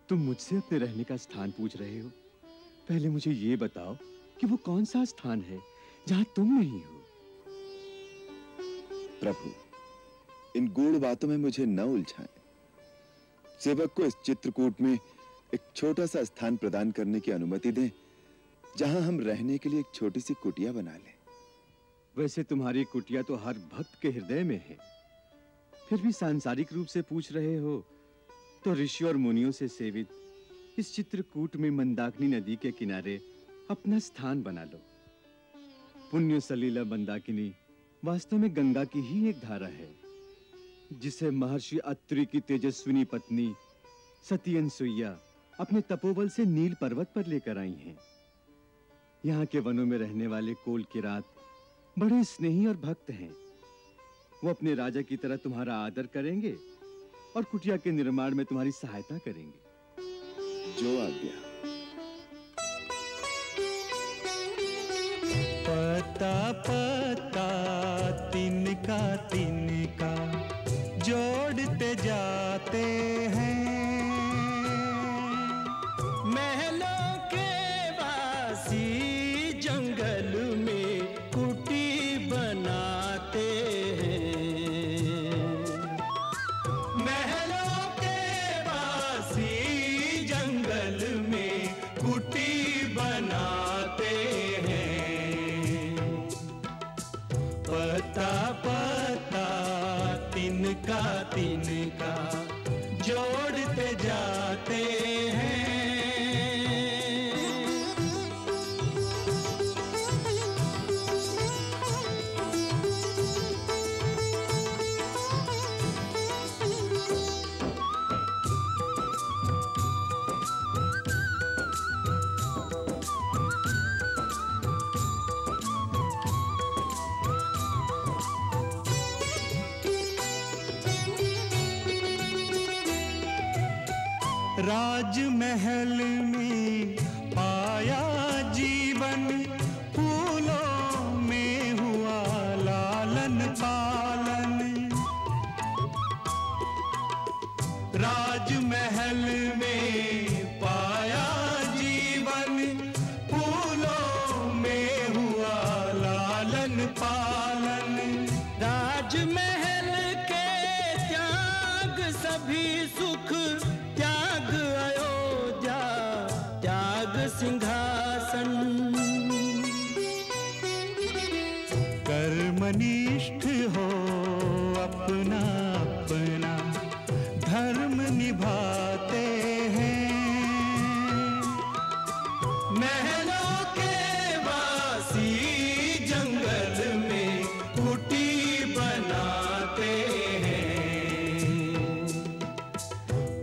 तुम मुझसे अपने रहने का स्थान पूछ रहे हो? पहले मुझे ये बताओ कि वो कौन सा स्थान है जहां तुम नहीं हो। प्रभु, इन गूढ़ बातों में मुझे न उलझाएं। सेवक को इस चित्रकूट में एक छोटा सा स्थान प्रदान करने की अनुमति दें, जहां हम रहने के लिए एक छोटी सी कुटिया बना लें। वैसे तुम्हारी कुटिया तो हर भक्त के हृदय में है, फिर भी सांसारिक रूप से पूछ रहे हो तो ऋषि और मुनियों से सेवित इस चित्रकूट में मंदाकिनी नदी के किनारे अपना स्थान बना लो। पुण्य सलीला मंदाकिनी वास्तव में गंगा की ही एक धारा है, जिसे महर्षि अत्रि की तेजस्विनी पत्नी सती अनसुईया अपने तपोबल से नील पर्वत पर लेकर आई हैं। यहाँ के वनों में रहने वाले कोल किरात बड़े स्नेही और भक्त हैं। वो अपने राजा की तरह तुम्हारा आदर करेंगे और कुटिया के निर्माण में तुम्हारी सहायता करेंगे। जो आज्ञा। पता पता तिनका तिनका जोड़ते जाते हैं, महलों के वासी जंगल में कुटी बनाते हैं। महलों के वासी जंगल में कुटी बनाते हैं। पता पता तिनका तिनका जोड़ते जाते हैं। राजमहल में पाया जीवन, फूलों में हुआ लालन पालन। राजमहल में पाया जीवन, फूलों में हुआ लालन पालन। राजमहल के त्याग सभी सुख, त्याग अयोध्या, त्याग सिंहासन। कर्मनिष्ठ हो अपना अपना धर्म निभाते हैं, महलों के वासी जंगल में कुटी बनाते हैं।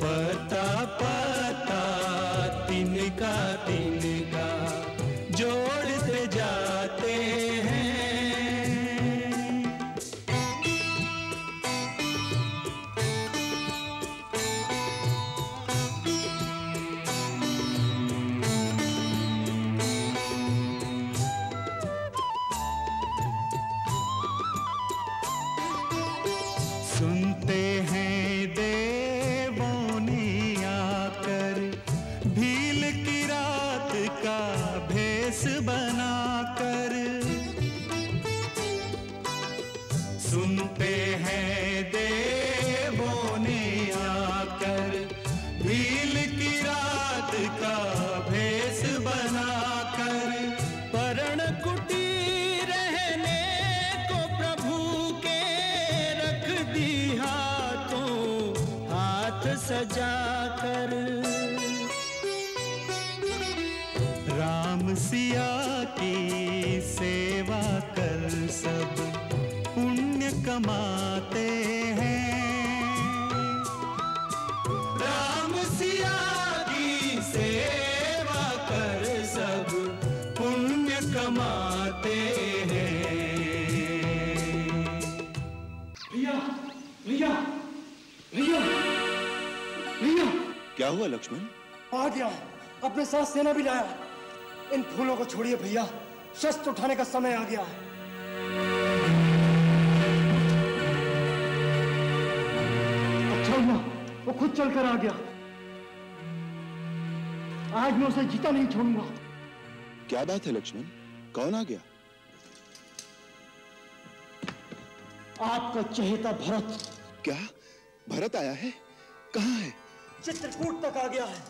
पता पता तिनका तिनका जोड़ते जाते हैं। सुनते हैं देवों ने आकर, भील की रात का भेष बनाकर। सुनते हैं देवों ने आकर, भील की रात का भेष बनाकर। परण कुटी रहने को प्रभु के रख दी हाथों हाथ सजाकर। राम सिया की सेवा कर सब पुण्य कमाते हैं। राम सिया की सेवा कर सब पुण्य कमाते हैं। भैया भैया भैया भैया, क्या हुआ लक्ष्मण? आ गया, अपने साथ सेना भी लाया। इन फूलों को छोड़िए भैया, शस्त्र उठाने का समय आ गया है। अच्छा हुआ वो खुद चलकर आ गया। आज मैं उसे जीता नहीं छोड़ूंगा। क्या बात है लक्ष्मण, कौन आ गया? आपका चहेता भरत। क्या भरत आया है? कहाँ है? चित्रकूट तक आ गया है।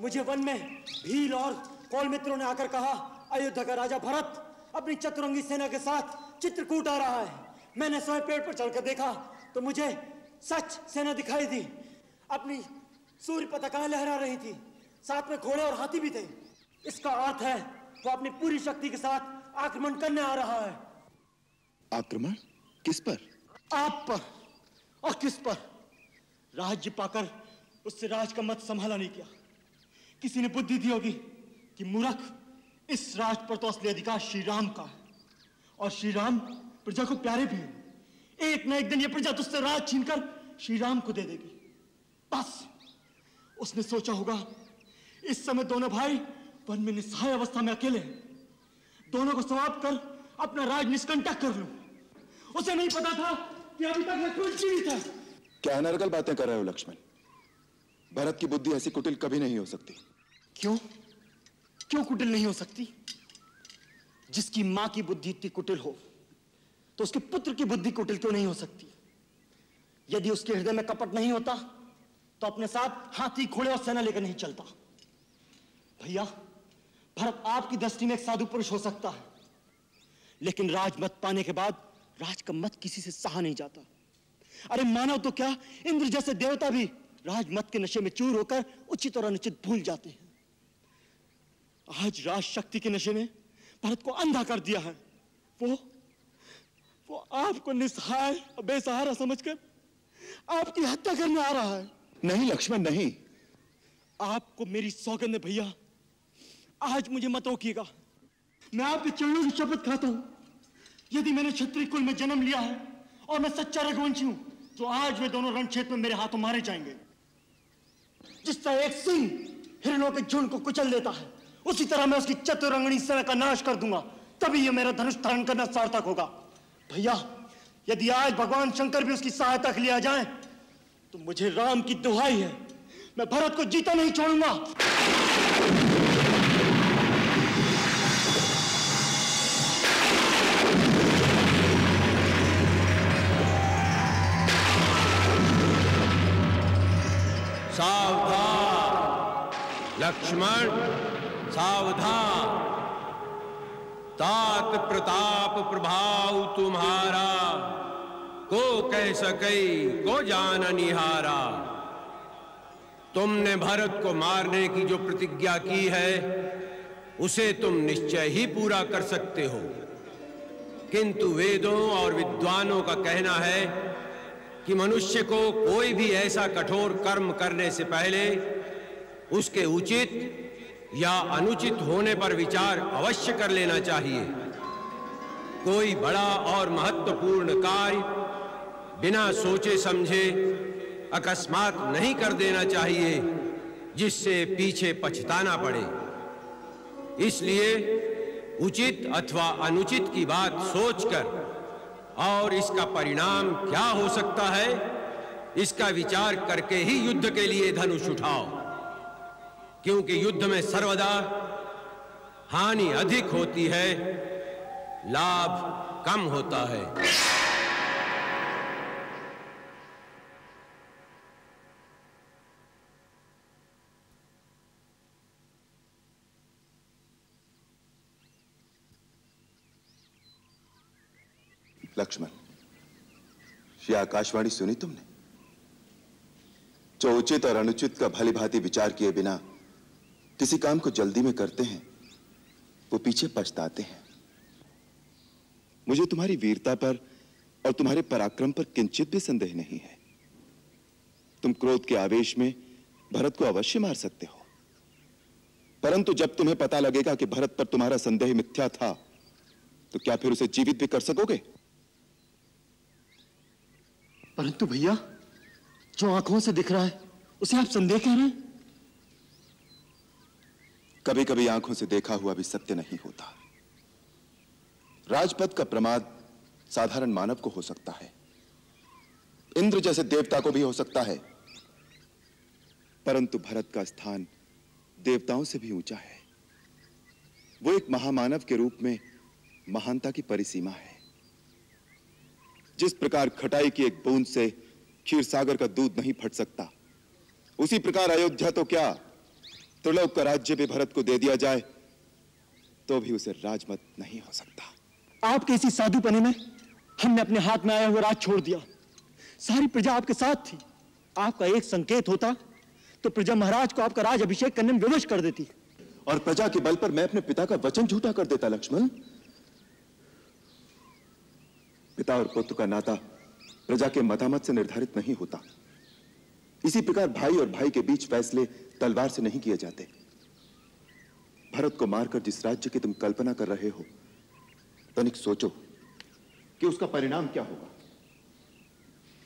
मुझे वन में भील और कौल मित्रों ने आकर कहा, अयोध्या का राजा भरत अपनी चतुरंगी सेना के साथ चित्रकूट आ रहा है। मैंने स्वयं पेड़ पर चढ़कर देखा तो मुझे सच सेना दिखाई दी। अपनी सूर्य पताकाएं लहरा रही थी, साथ में घोड़े और हाथी भी थे। इसका अर्थ है वो अपनी पूरी शक्ति के साथ आक्रमण करने आ रहा है। आक्रमण? किस पर? आप पर। और किस पर? राज्य पाकर उससे राज का मत संभाला नहीं किया। किसी ने बुद्धि दी होगी कि मूर्ख, इस राज पर तो असली अधिकार श्री राम का है और श्री राम प्रजा को प्यारे भी हैं। एक न एक दिन ये प्रजा तुझसे राज छीनकर श्री राम को दे देगी। बस उसने सोचा होगा इस समय दोनों भाई वन में निस्सहाय अवस्था में अकेले हैं। दोनों को समाप्त कर अपना राज निष्कंटक कर लूं। उसे नहीं पता था कि अभी तक लक्ष्मण जीवित है। क्या अनर्गल बातें कर रहे हो लक्ष्मण? भरत की बुद्धि ऐसी कुटिल कभी नहीं हो सकती। क्यों? क्यों कुटिल नहीं हो सकती? जिसकी मां की बुद्धि इतनी कुटिल हो तो उसके पुत्र की बुद्धि कुटिल क्यों नहीं हो सकती? यदि उसके हृदय में कपट नहीं होता तो अपने साथ हाथी, घोड़े और सेना लेकर नहीं चलता। भैया, भरत आपकी दृष्टि में एक साधु पुरुष हो सकता है, लेकिन राजमत पाने के बाद राज का मत किसी से सहा नहीं जाता। अरे मानव तो क्या, इंद्र जैसे देवता भी राजमत के नशे में चूर होकर उचित और अनुचित भूल जाते हैं। आज राज शक्ति के नशे ने भरत को अंधा कर दिया है। वो आपको निस्सहाय और बेसहारा समझकर आपकी हत्या करने आ रहा है। नहीं लक्ष्मण, नहीं। आपको मेरी सौगंध है भैया, आज मुझे मत रोकिएगा। मैं आपके चरणों की शपथ खाता हूं, यदि मैंने क्षत्रिय कुल में जन्म लिया है और मैं सच्चा रघुवंशी हूं तो आज वे दोनों रणक्षेत्र में मेरे हाथों मारे जाएंगे। जिस तरह एक सिंह हिरणों के झुंड को कुचल देता है, उसी तरह मैं उसकी चतुरंगनी सेना का नाश कर दूंगा। तभी यह मेरा धनुष धारण करना सार्थक होगा। भैया, यदि आज भगवान शंकर भी उसकी सहायता के लिए आ जाएं, तो मुझे राम की दुहाई है, मैं भरत को जीता नहीं छोड़ूंगा। सावधान लक्ष्मण, सावधान। तात प्रताप प्रभाव तुम्हारा, को कह सके को जान निहारा। तुमने भरत को मारने की जो प्रतिज्ञा की है उसे तुम निश्चय ही पूरा कर सकते हो, किंतु वेदों और विद्वानों का कहना है कि मनुष्य को कोई भी ऐसा कठोर कर्म करने से पहले उसके उचित या अनुचित होने पर विचार अवश्य कर लेना चाहिए। कोई बड़ा और महत्वपूर्ण कार्य बिना सोचे समझे अकस्मात नहीं कर देना चाहिए जिससे पीछे पछताना पड़े। इसलिए उचित अथवा अनुचित की बात सोचकर और इसका परिणाम क्या हो सकता है इसका विचार करके ही युद्ध के लिए धनुष उठाओ, क्योंकि युद्ध में सर्वदा हानि अधिक होती है, लाभ कम होता है। लक्ष्मण, यह आकाशवाणी सुनी तुमने? जो उचित और अनुचित का भली भांति विचार किए बिना किसी काम को जल्दी में करते हैं वो पीछे पछताते हैं। मुझे तुम्हारी वीरता पर और तुम्हारे पराक्रम पर किंचित भी संदेह नहीं है। तुम क्रोध के आवेश में भरत को अवश्य मार सकते हो, परंतु जब तुम्हें पता लगेगा कि भरत पर तुम्हारा संदेह मिथ्या था तो क्या फिर उसे जीवित भी कर सकोगे? परंतु भैया, जो आंखों से दिख रहा है उसे आप संदेह कह रहे हैं? कभी कभी आंखों से देखा हुआ भी सत्य नहीं होता। राजपद का प्रमाद साधारण मानव को हो सकता है, इंद्र जैसे देवता को भी हो सकता है, परंतु भरत का स्थान देवताओं से भी ऊंचा है। वो एक महामानव के रूप में महानता की परिसीमा है। जिस प्रकार खटाई की एक बूंद से क्षीर सागर का दूध नहीं फट सकता, उसी प्रकार अयोध्या तो क्या त्रिलोक का राज्य भी भरत को दे दिया जाए तो भी उसे राजमत नहीं हो सकता। आपके इसी साधुपने में हमने अपने हाथ में आया हुआ राज छोड़ दिया। सारी प्रजा आपके साथ थी। आपका एक संकेत होता तो प्रजा महाराज को आपका राज अभिषेक करने में विवश कर देती, और प्रजा के बल पर मैं अपने पिता का वचन झूठा कर देता। लक्ष्मण, पिता और पुत्र का नाता प्रजा के मतामत से निर्धारित नहीं होता। इसी प्रकार भाई और भाई के बीच फैसले तलवार से नहीं किए जाते। भरत को मारकर जिस राज्य की तुम कल्पना कर रहे हो, तनिक सोचो कि उसका परिणाम क्या होगा।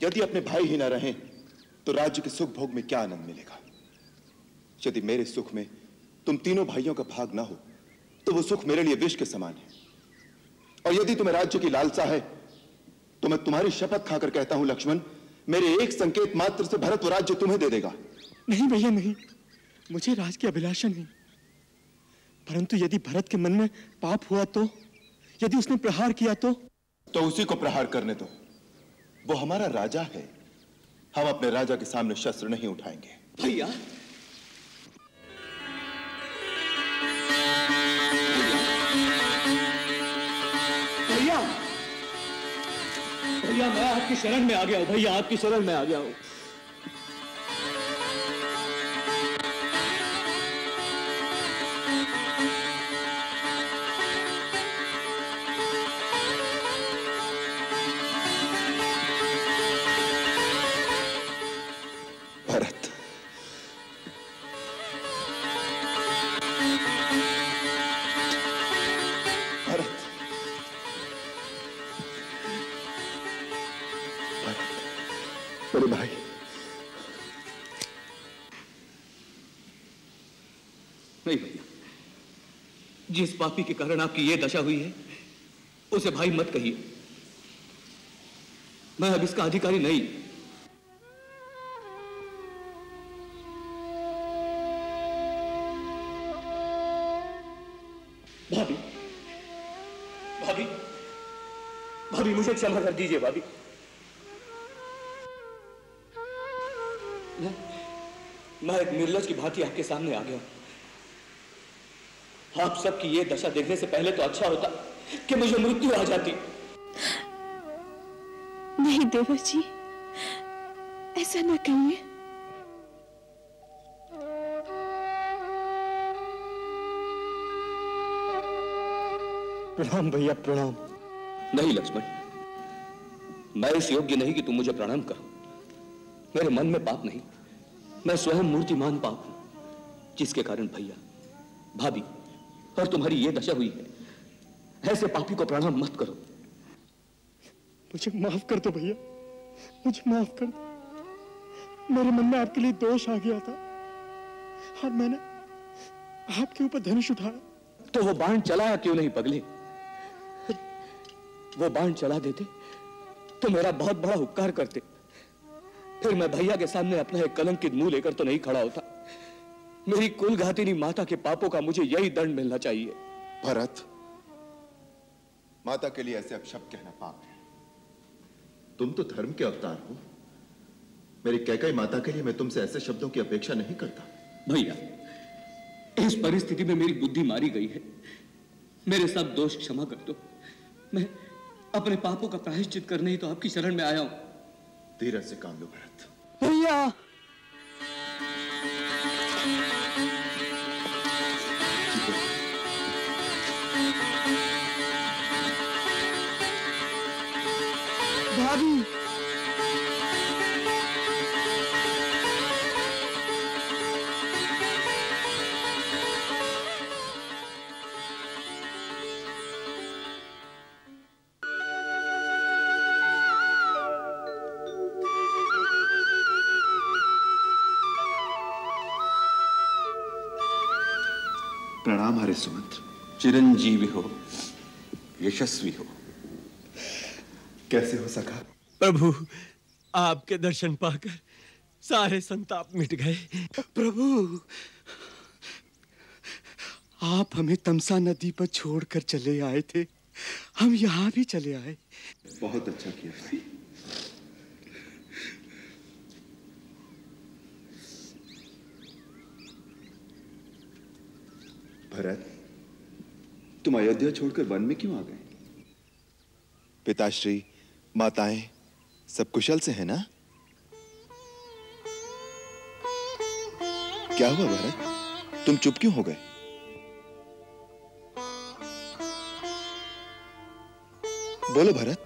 यदि अपने भाई ही ना रहें तो राज्य के सुख भोग में क्या आनंद मिलेगा। यदि मेरे सुख में तुम तीनों भाइयों का भाग ना हो तो वो सुख मेरे लिए विष के समान है। और यदि तुम्हें राज्य की लालसा है तो मैं तुम्हारी शपथ खाकर कहता हूं लक्ष्मण, मेरे एक संकेत मात्र से भरत वो राज्य तुम्हें दे देगा। नहीं भैया नहीं, मुझे राज की अभिलाषा नहीं, परंतु यदि भरत के मन में पाप हुआ तो, यदि उसने प्रहार किया तो उसी को प्रहार करने दो। वो हमारा राजा है, हम अपने राजा के सामने शस्त्र नहीं उठाएंगे। भैया भैया भैया मैं आपकी शरण में आ गया हूं। भैया आपकी शरण में आ गया हूं। भरत, बड़े भाई, नहीं भैया, जिस पापी के कारण आपकी यह दशा हुई है उसे भाई मत कहिए। मैं अब इसका अधिकारी नहीं। भाभी, भाभी, भाभी मुझे क्षमा कर दीजिए भाभी। मैं एक निर्लज की भांति आपके सामने आ गया हूं। आप सबकी ये दशा देखने से पहले तो अच्छा होता कि मुझे मृत्यु आ जाती। नहीं देवर जी, ऐसा न कहिए। प्रणाम भैया, प्रणाम। नहीं लक्ष्मण, मैं इस योग्य नहीं कि तुम मुझे प्रणाम करो। मेरे मन में पाप नहीं, मैं स्वयं मूर्तिमान पाप हूं, जिसके कारण भैया, भाभी और तुम्हारी ये दशा हुई है। ऐसे पापी को प्रणाम मत करो। मुझे माफ कर दो भैया, मुझे माफ कर दो। मेरे मन में आपके लिए दोष आ गया था और मैंने आपके ऊपर धनुष उठाया। तो वो बाण चलाया क्यों नहीं पगले? वो बाण चला देते तो मेरा बहुत बड़ा उपकार करते। फिर मैं भैया के सामने अपना एक कलंकित मुंह लेकर तो नहीं खड़ा होता। मेरी कुलघातिनी माता के पापों का मुझे यही दंड मिलना चाहिए। भरत, माता के लिए ऐसे अपशब्द कहना पाप है। तुम तो धर्म के अवतार हो। मेरी कैकेयी माता के लिए मैं तुमसे ऐसे शब्दों की अपेक्षा नहीं करता। भैया, इस परिस्थिति में मेरी बुद्धि मारी गई है। मेरे सब दोष क्षमा कर दो। मैं अपने पापों का प्रायश्चित करने ही तो आपकी शरण में आया हूं। धीरज से काम लो भरत। भैया, भाभी, प्रणाम हरे सुमंत्र। चिरंजीवी हो, यशस्वी हो। कैसे हो सका? प्रभु, आपके दर्शन पाकर सारे संताप मिट गए। प्रभु, आप हमें तमसा नदी पर छोड़कर चले आए थे, हम यहाँ भी चले आए। बहुत अच्छा किया भाई। भरत, तुम अयोध्या छोड़कर वन में क्यों आ गए? पिताश्री, माताएं सब कुशल से हैं ना? क्या हुआ भरत, तुम चुप क्यों हो गए? बोलो भरत।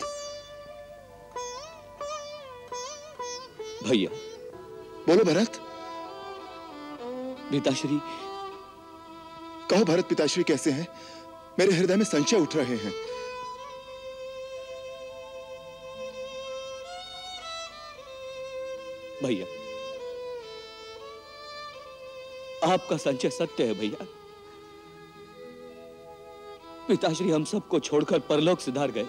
भैया, बोलो भरत। पिताश्री। कहो भरत, पिताश्री कैसे हैं? मेरे हृदय में संशय उठ रहे हैं। भैया, आपका संशय सत्य है भैया। पिताश्री हम सबको छोड़कर परलोक सिधार गए।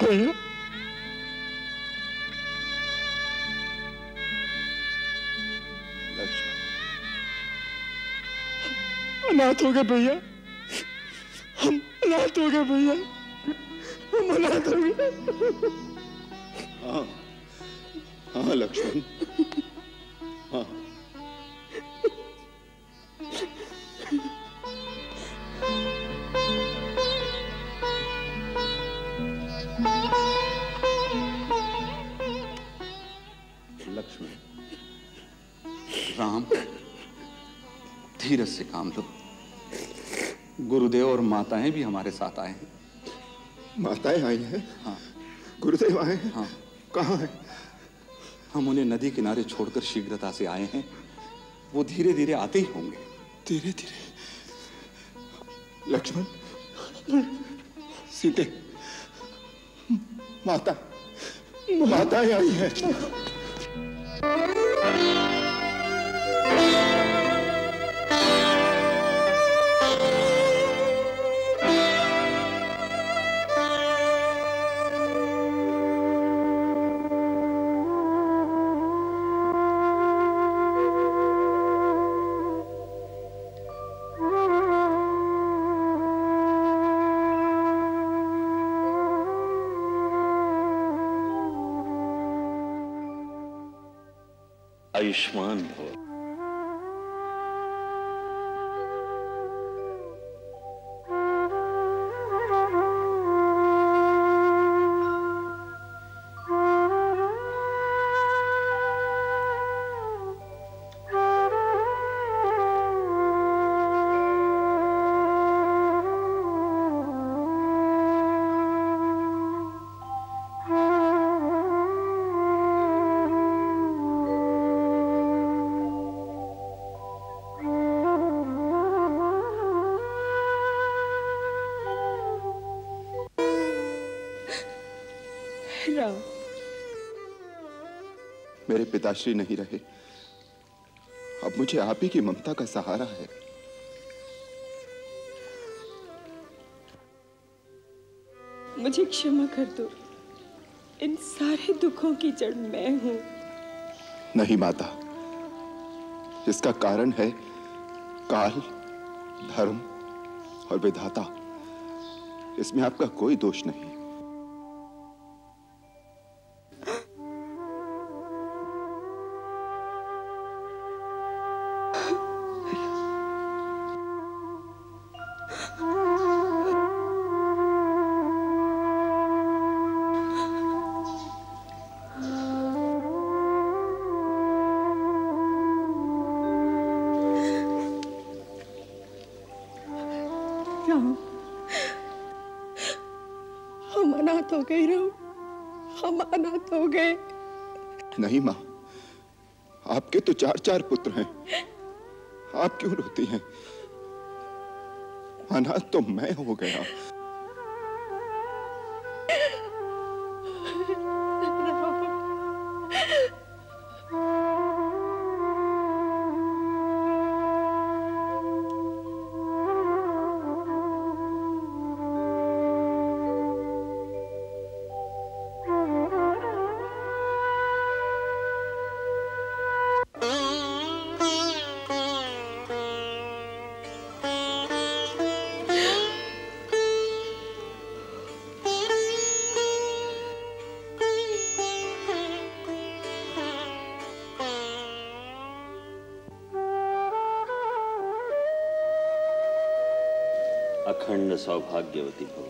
भैया, अनाथ हो गए भैया, हम अनाथ हो गए भैया, हम अनाथ हो गए। हाँ हाँ लक्ष्मण, हाँ। लक्ष्मण, राम, धीरज से काम लो। गुरुदेव और माताएं भी हमारे साथ आए हैं। माताएं आई हैं? हाँ। गुरुदेव आए हैं? हाँ। कहाँ हैं? हम उन्हें नदी किनारे छोड़कर शीघ्रता से आए हैं। वो धीरे धीरे आते ही होंगे। धीरे धीरे? लक्ष्मण, सीते, माता, माता आई है। आयुष्मान भव। मेरे पिताश्री नहीं रहे, अब मुझे आप ही की ममता का सहारा है। मुझे क्षमा कर दो, इन सारे दुखों की जड़ मैं हूं। नहीं माता, इसका कारण है काल, धर्म और विधाता। इसमें आपका कोई दोष नहीं। हम अनाथ हो गए राम, हम अनाथ हो गए। नहीं माँ, आपके तो 4-4 पुत्र हैं, आप क्यों रोती हैं? अनाथ तो मैं हो गया। अखंड सौभाग्यवती भव।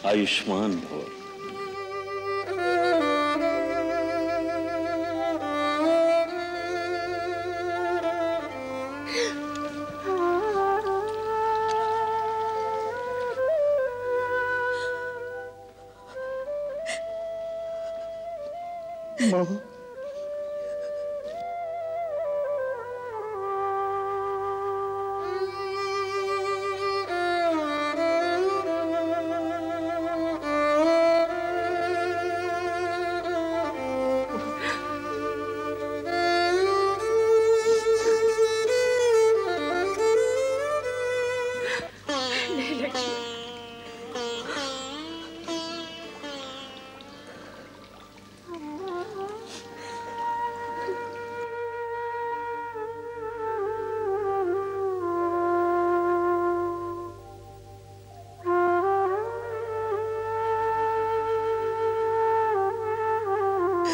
आयुष्मान भव।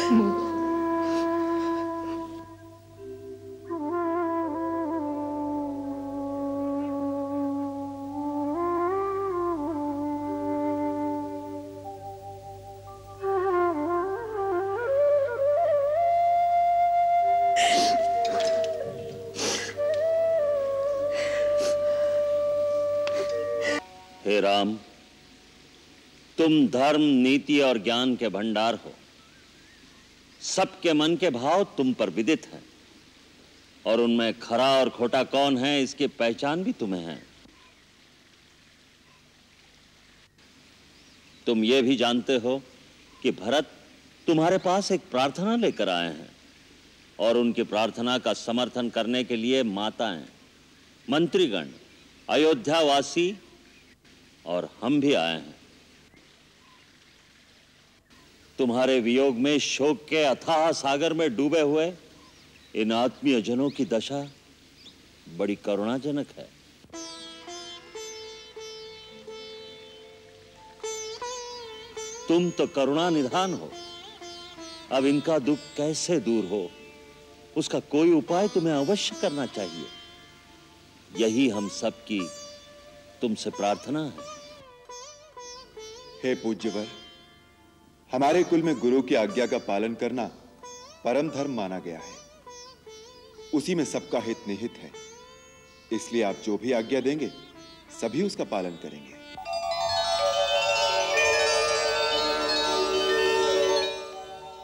हे राम, तुम धर्म, नीति और ज्ञान के भंडार हो। सबके मन के भाव तुम पर विदित हैं और उनमें खरा और खोटा कौन है इसकी पहचान भी तुम्हें है। तुम ये भी जानते हो कि भरत तुम्हारे पास एक प्रार्थना लेकर आए हैं और उनकी प्रार्थना का समर्थन करने के लिए माताएं, मंत्रीगण, अयोध्यावासी और हम भी आए हैं। तुम्हारे वियोग में शोक के अथाह सागर में डूबे हुए इन आत्मीय जनों की दशा बड़ी करुणाजनक है। तुम तो करुणा निधान हो, अब इनका दुख कैसे दूर हो उसका कोई उपाय तुम्हें अवश्य करना चाहिए। यही हम सबकी तुमसे प्रार्थना है। हे पूज्यवर, हमारे कुल में गुरु की आज्ञा का पालन करना परम धर्म माना गया है। उसी में सबका हित निहित है। इसलिए आप जो भी आज्ञा देंगे सभी उसका पालन करेंगे।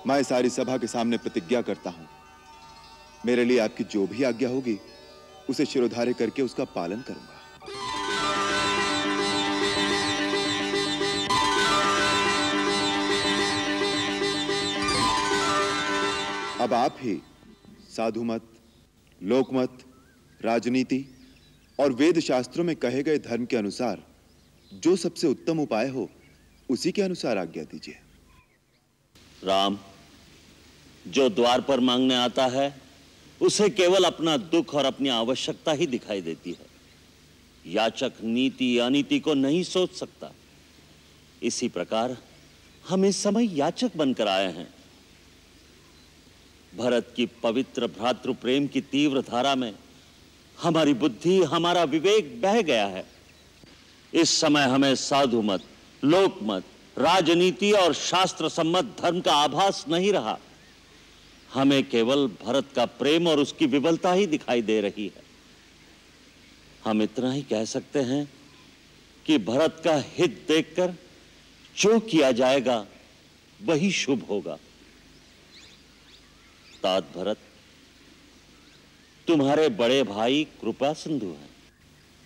मैं सारी सभा के सामने प्रतिज्ञा करता हूं, मेरे लिए आपकी जो भी आज्ञा होगी उसे शिरोधार्य करके उसका पालन करूंगा। अब आप ही साधुमत, लोकमत, राजनीति और वेद शास्त्रों में कहे गए धर्म के अनुसार जो सबसे उत्तम उपाय हो उसी के अनुसार आज्ञा दीजिए। राम, जो द्वार पर मांगने आता है उसे केवल अपना दुख और अपनी आवश्यकता ही दिखाई देती है। याचक नीति अनीति को नहीं सोच सकता। इसी प्रकार हम इस समय याचक बनकर आए हैं। भरत की पवित्र भ्रातृ प्रेम की तीव्र धारा में हमारी बुद्धि, हमारा विवेक बह गया है। इस समय हमें साधुमत, लोकमत, राजनीति और शास्त्र सम्मत धर्म का आभास नहीं रहा। हमें केवल भरत का प्रेम और उसकी विबलता ही दिखाई दे रही है। हम इतना ही कह सकते हैं कि भरत का हित देखकर जो किया जाएगा वही शुभ होगा। तात भरत, तुम्हारे बड़े भाई कृपा सिंधु हैं,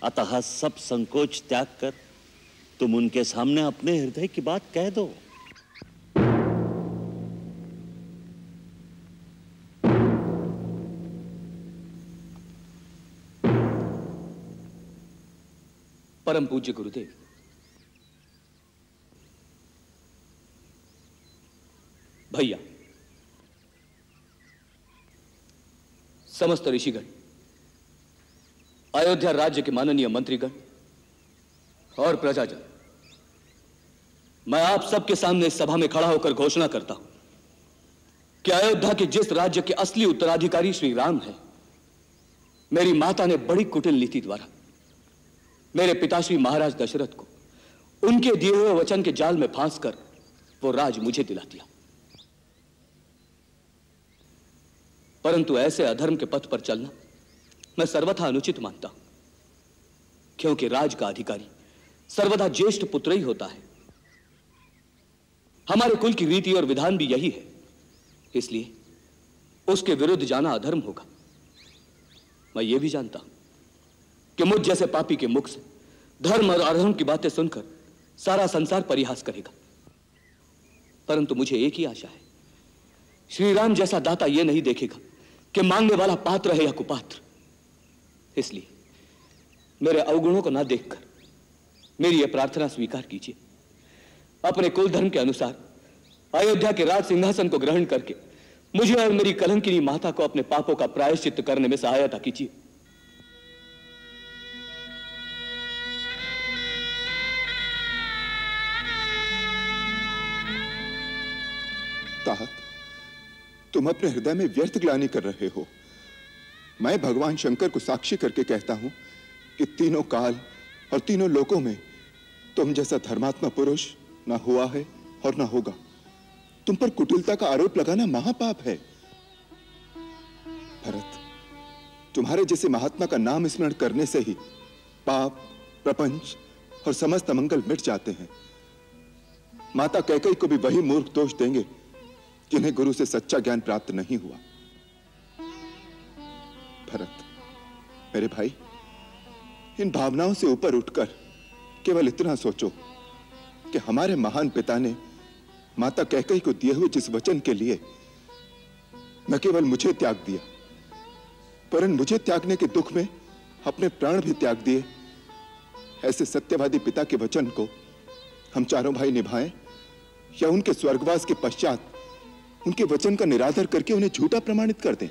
अतः सब संकोच त्याग कर तुम उनके सामने अपने हृदय की बात कह दो। परम पूज्य गुरुदेव, भैया, समस्त ऋषिगण, अयोध्या राज्य के माननीय मंत्रीगण और प्रजाजन, मैं आप सबके सामने इस सभा में खड़ा होकर घोषणा करता हूं कि अयोध्या के जिस राज्य के असली उत्तराधिकारी श्री राम हैं, मेरी माता ने बड़ी कुटिल नीति द्वारा मेरे पिताश्री महाराज दशरथ को उनके दिए हुए वचन के जाल में फांस कर वो राज मुझे दिला दिया। परंतु ऐसे अधर्म के पथ पर चलना मैं सर्वथा अनुचित मानता हूं, क्योंकि राज का अधिकारी सर्वदा ज्येष्ठ पुत्र ही होता है। हमारे कुल की रीति और विधान भी यही है, इसलिए उसके विरुद्ध जाना अधर्म होगा। मैं ये भी जानता हूं कि मुझ जैसे पापी के मुख से धर्म और अधर्म की बातें सुनकर सारा संसार परिहास करेगा, परंतु मुझे एक ही आशा है, श्री राम जैसा दाता यह नहीं देखेगा कि मांगने वाला पात्र है या कुपात्र। इसलिए मेरे अवगुणों को ना देखकर मेरी यह प्रार्थना स्वीकार कीजिए। अपने कुल धर्म के अनुसार अयोध्या के राज सिंहासन को ग्रहण करके मुझे और मेरी कलंकिनी माता को अपने पापों का प्रायश्चित्त करने में सहायता कीजिए। तात, तुम अपने हृदय में व्यर्थ ग्लानि कर रहे हो। मैं भगवान शंकर को साक्षी करके कहता हूं कि तीनों काल और तीनों लोकों में तुम जैसा धर्मात्मा पुरुष ना हुआ है और ना होगा। तुम पर कुटिलता का आरोप लगाना महापाप है। भरत, तुम्हारे जैसे महात्मा का नाम स्मरण करने से ही पाप, प्रपंच और समस्त अमंगल मिट जाते हैं। माता कैकेयी को भी वही मूर्ख दोष देंगे जिन्हें गुरु से सच्चा ज्ञान प्राप्त नहीं हुआ। भरत, मेरे भाई, इन भावनाओं से ऊपर उठकर केवल इतना सोचो कि हमारे महान पिता ने माता कैकेयी को दिए हुए जिस वचन के लिए न केवल मुझे त्याग दिया, परंतु मुझे त्यागने के दुख में अपने प्राण भी त्याग दिए, ऐसे सत्यवादी पिता के वचन को हम चारों भाई निभाएं या उनके स्वर्गवास के पश्चात उनके वचन का निरादर करके उन्हें झूठा प्रमाणित कर दें?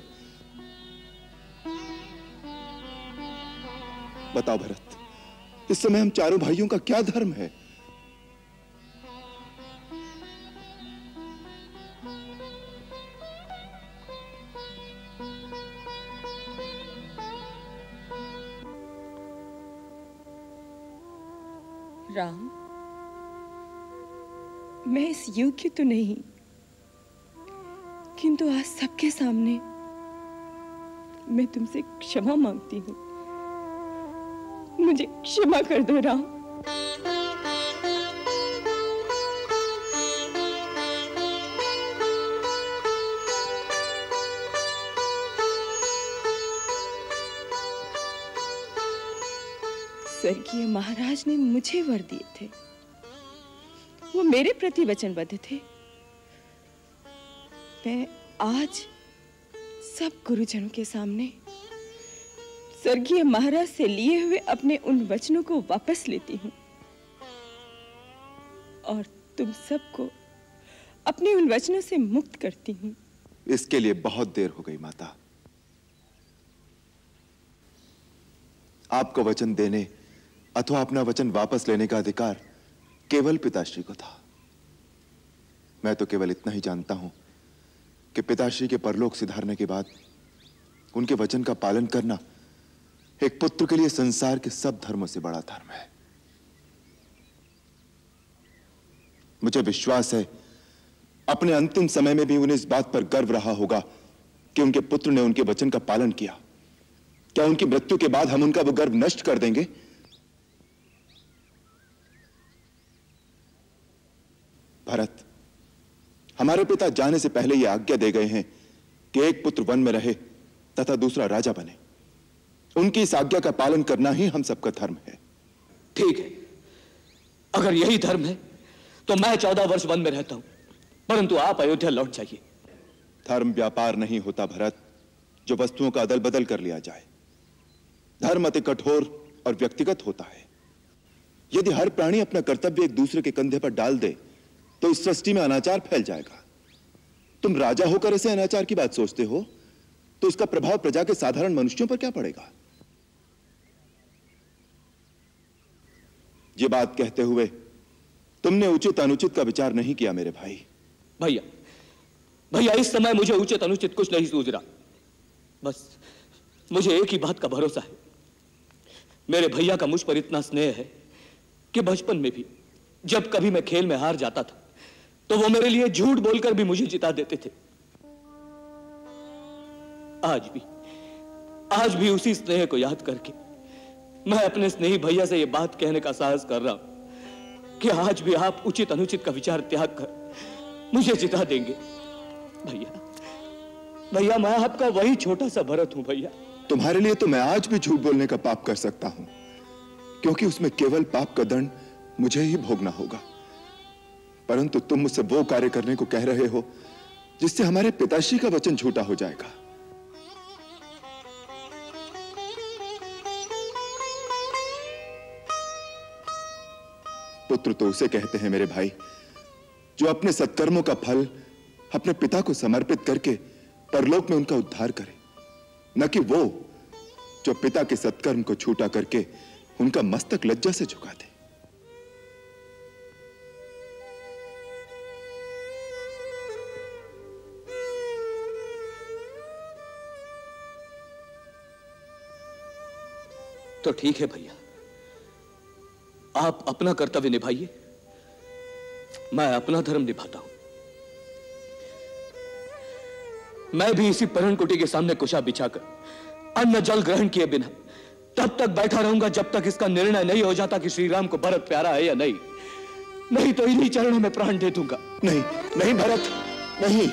बताओ भरत, इस समय हम चारों भाइयों का क्या धर्म है? राम, मैं इस योग्य तो नहीं, किंतु आज सबके सामने मैं तुमसे क्षमा मांगती हूँ। मुझे क्षमा कर दो राम। स्वर्गीय महाराज ने मुझे वर दिए थे, वो मेरे प्रति वचनबद्ध थे। मैं आज सब गुरुजनों के सामने स्वर्गीय महाराज से लिए हुए अपने उन वचनों को वापस लेती हूँ और तुम सबको अपने उन वचनों से मुक्त करती हूँ। इसके लिए बहुत देर हो गई माता। आपको वचन देने अथवा अपना वचन वापस लेने का अधिकार केवल पिताश्री को था। मैं तो केवल इतना ही जानता हूं कि पिताश्री के परलोक सिधारने के बाद उनके वचन का पालन करना एक पुत्र के लिए संसार के सब धर्मों से बड़ा धर्म है। मुझे विश्वास है अपने अंतिम समय में भी उन्हें इस बात पर गर्व रहा होगा कि उनके पुत्र ने उनके वचन का पालन किया। क्या उनकी मृत्यु के बाद हम उनका वो गर्व नष्ट कर देंगे? भरत, हमारे पिता जाने से पहले यह आज्ञा दे गए हैं कि एक पुत्र वन में रहे तथा दूसरा राजा बने। उनकी इस आज्ञा का पालन करना ही हम सबका धर्म है। ठीक है, अगर यही धर्म है तो मैं 14 वर्ष वन में रहता हूं, परंतु आप अयोध्या लौट जाइए। धर्म व्यापार नहीं होता भरत, जो वस्तुओं का अदल बदल कर लिया जाए। धर्म अति कठोर और व्यक्तिगत होता है। यदि हर प्राणी अपना कर्तव्य एक दूसरे के कंधे पर डाल दे तो इस सृष्टि में अनाचार फैल जाएगा। तुम राजा होकर ऐसे अनाचार की बात सोचते हो तो इसका प्रभाव प्रजा के साधारण मनुष्यों पर क्या पड़ेगा? ये बात कहते हुए तुमने उचित अनुचित का विचार नहीं किया मेरे भाई। भैया इस समय मुझे उचित अनुचित कुछ नहीं सूझ रहा। बस मुझे एक ही बात का भरोसा है, मेरे भैया का मुझ पर इतना स्नेह है कि बचपन में भी जब कभी मैं खेल में हार जाता था तो वो मेरे लिए झूठ बोलकर भी मुझे जिता देते थे। आज भी उसी स्नेह को याद करके मैं अपने स्नेही भैया से ये बात कहने का साहस कर रहा हूं कि आज भी आप उचित अनुचित का विचार त्याग कर मुझे जिता देंगे। भैया मैं आपका वही छोटा सा भरत हूं भैया। तुम्हारे लिए तो मैं आज भी झूठ बोलने का पाप कर सकता हूं, क्योंकि उसमें केवल पाप का दंड मुझे ही भोगना होगा। परंतु तुम मुझसे वो कार्य करने को कह रहे हो जिससे हमारे पिताश्री का वचन झूठा हो जाएगा। पुत्र तो उसे कहते हैं मेरे भाई जो अपने सत्कर्मों का फल अपने पिता को समर्पित करके परलोक में उनका उद्धार करे, न कि वो जो पिता के सत्कर्म को छूटा करके उनका मस्तक लज्जा से झुका दे। तो ठीक है भैया, आप अपना कर्तव्य निभाइए, मैं अपना धर्म निभाता हूं। मैं भी इसी पर्णकुटी के सामने कुशा बिछाकर अन्न जल ग्रहण किए बिना तब तक बैठा रहूंगा जब तक इसका निर्णय नहीं हो जाता कि श्री राम को भरत प्यारा है या नहीं। नहीं तो इन्हीं चरणों में प्राण दे दूंगा। नहीं नहीं भरत, नहीं।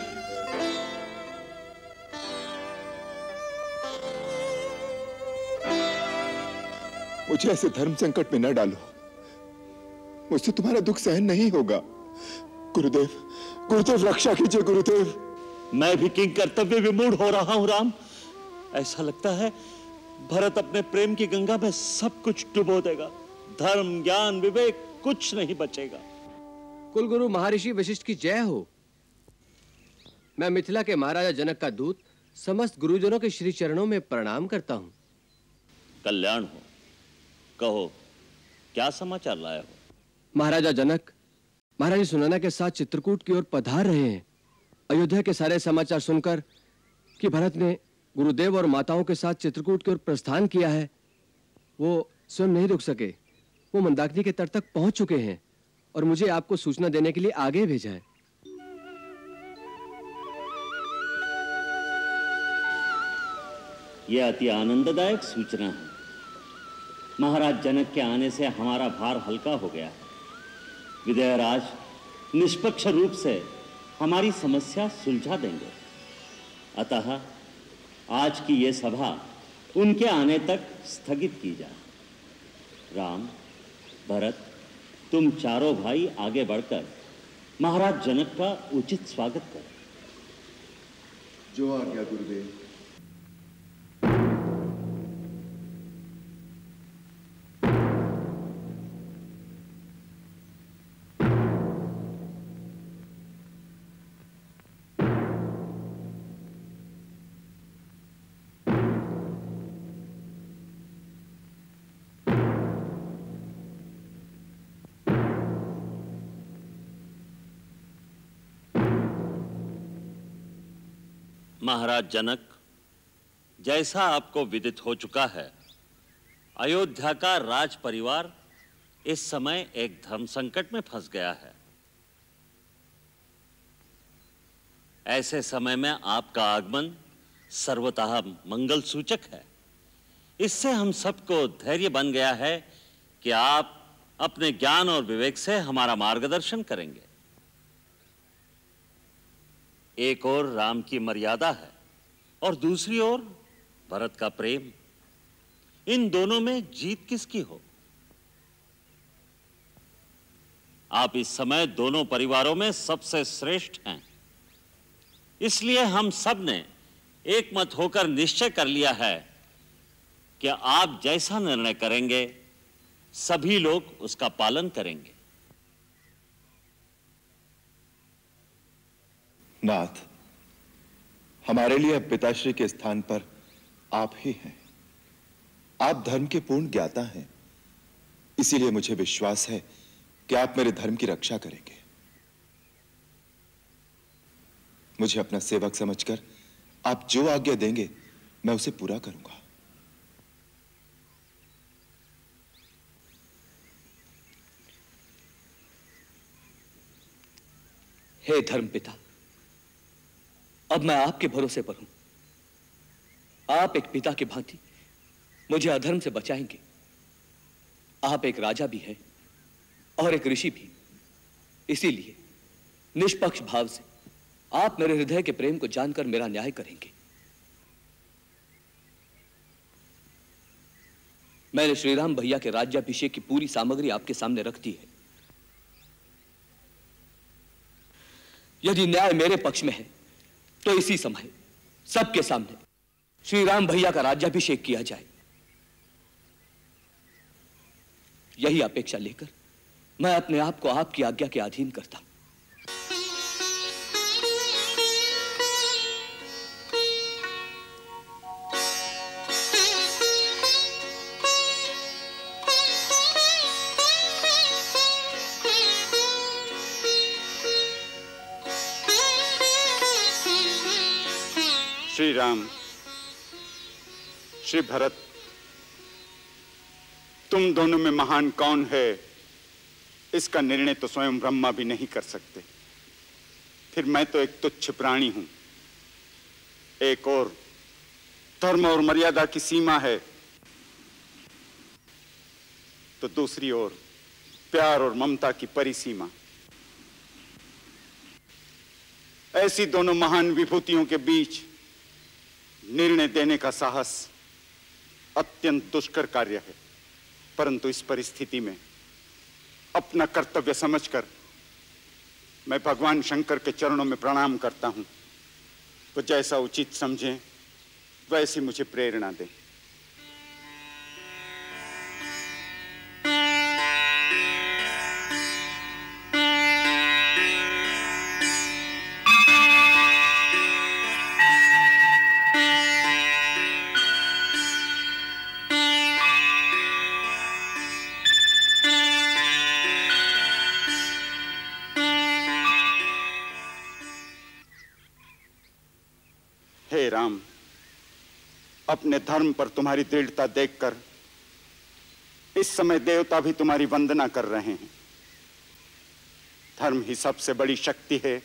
मुझे ऐसे धर्म संकट में न डालो, मुझसे तुम्हारा दुख सहन नहीं होगा। गुरुदेव, गुरुदेव रक्षा कीजिए गुरुदेव। मैं भी किंग कर्तव्य विमूढ़ हो रहा हूं राम। ऐसा लगता है भरत अपने प्रेम की गंगा में सब कुछ डुबो देगा। धर्म, ज्ञान, विवेक कुछ नहीं बचेगा। कुलगुरु महर्षि वशिष्ठ की जय हो। मैं मिथिला के महाराजा जनक का दूत समस्त गुरुजनों के श्री चरणों में प्रणाम करता हूं। कल्याण हो। कहो, क्या समाचार लाया हो? महाराजा जनक महारानी सुनैना के साथ चित्रकूट की ओर पधार रहे हैं। अयोध्या के सारे समाचार सुनकर कि भरत ने गुरुदेव और माताओं के साथ चित्रकूट की ओर प्रस्थान किया है, वो स्वयं नहीं रुक सके। वो मंदाकिनी के तट तक पहुंच चुके हैं और मुझे आपको सूचना देने के लिए आगे भेजा है। यह अति आनंददायक सूचना है। महाराज जनक के आने से हमारा भार हल्का हो गया है। विजयराज निष्पक्ष रूप से हमारी समस्या सुलझा देंगे। अतः आज की ये सभा उनके आने तक स्थगित की जाए। राम, भरत, तुम चारों भाई आगे बढ़कर महाराज जनक का उचित स्वागत करो। जो आज्ञा गुरुदेव। महाराज जनक, जैसा आपको विदित हो चुका है, अयोध्या का राज परिवार इस समय एक धर्म संकट में फंस गया है। ऐसे समय में आपका आगमन सर्वतः मंगल सूचक है। इससे हम सबको धैर्य बन गया है कि आप अपने ज्ञान और विवेक से हमारा मार्गदर्शन करेंगे। एक ओर राम की मर्यादा है और दूसरी ओर भरत का प्रेम। इन दोनों में जीत किसकी हो? आप इस समय दोनों परिवारों में सबसे श्रेष्ठ हैं। इसलिए हम सब ने एक मत होकर निश्चय कर लिया है कि आप जैसा निर्णय करेंगे सभी लोग उसका पालन करेंगे। नाथ, हमारे लिए अब पिताश्री के स्थान पर आप ही हैं। आप धर्म के पूर्ण ज्ञाता हैं, इसीलिए मुझे विश्वास है कि आप मेरे धर्म की रक्षा करेंगे। मुझे अपना सेवक समझकर आप जो आज्ञा देंगे मैं उसे पूरा करूंगा। हे धर्मपिता, अब मैं आपके भरोसे पर हूं। आप एक पिता की भांति मुझे अधर्म से बचाएंगे। आप एक राजा भी हैं और एक ऋषि भी। इसीलिए निष्पक्ष भाव से आप मेरे हृदय के प्रेम को जानकर मेरा न्याय करेंगे। मैंने श्रीराम भैया के राज्याभिषेक की पूरी सामग्री आपके सामने रख दी है। यदि न्याय मेरे पक्ष में है तो इसी समय सबके सामने श्री राम भैया का राज्याभिषेक किया जाए। यही अपेक्षा लेकर मैं अपने आप को आपकी आज्ञा के अधीन करता हूं। श्री राम, श्री भरत, तुम दोनों में महान कौन है, इसका निर्णय तो स्वयं ब्रह्मा भी नहीं कर सकते। फिर मैं तो एक तुच्छ प्राणी हूं। एक और धर्म और मर्यादा की सीमा है, तो दूसरी ओर प्यार और ममता की परिसीमा। ऐसी दोनों महान विभूतियों के बीच निर्णय देने का साहस अत्यंत दुष्कर कार्य है, परंतु इस परिस्थिति में अपना कर्तव्य समझकर मैं भगवान शंकर के चरणों में प्रणाम करता हूं। तो जैसा उचित समझें वैसी मुझे प्रेरणा दें। हे राम, अपने धर्म पर तुम्हारी दृढ़ता देखकर इस समय देवता भी तुम्हारी वंदना कर रहे हैं। धर्म ही सबसे बड़ी शक्ति है,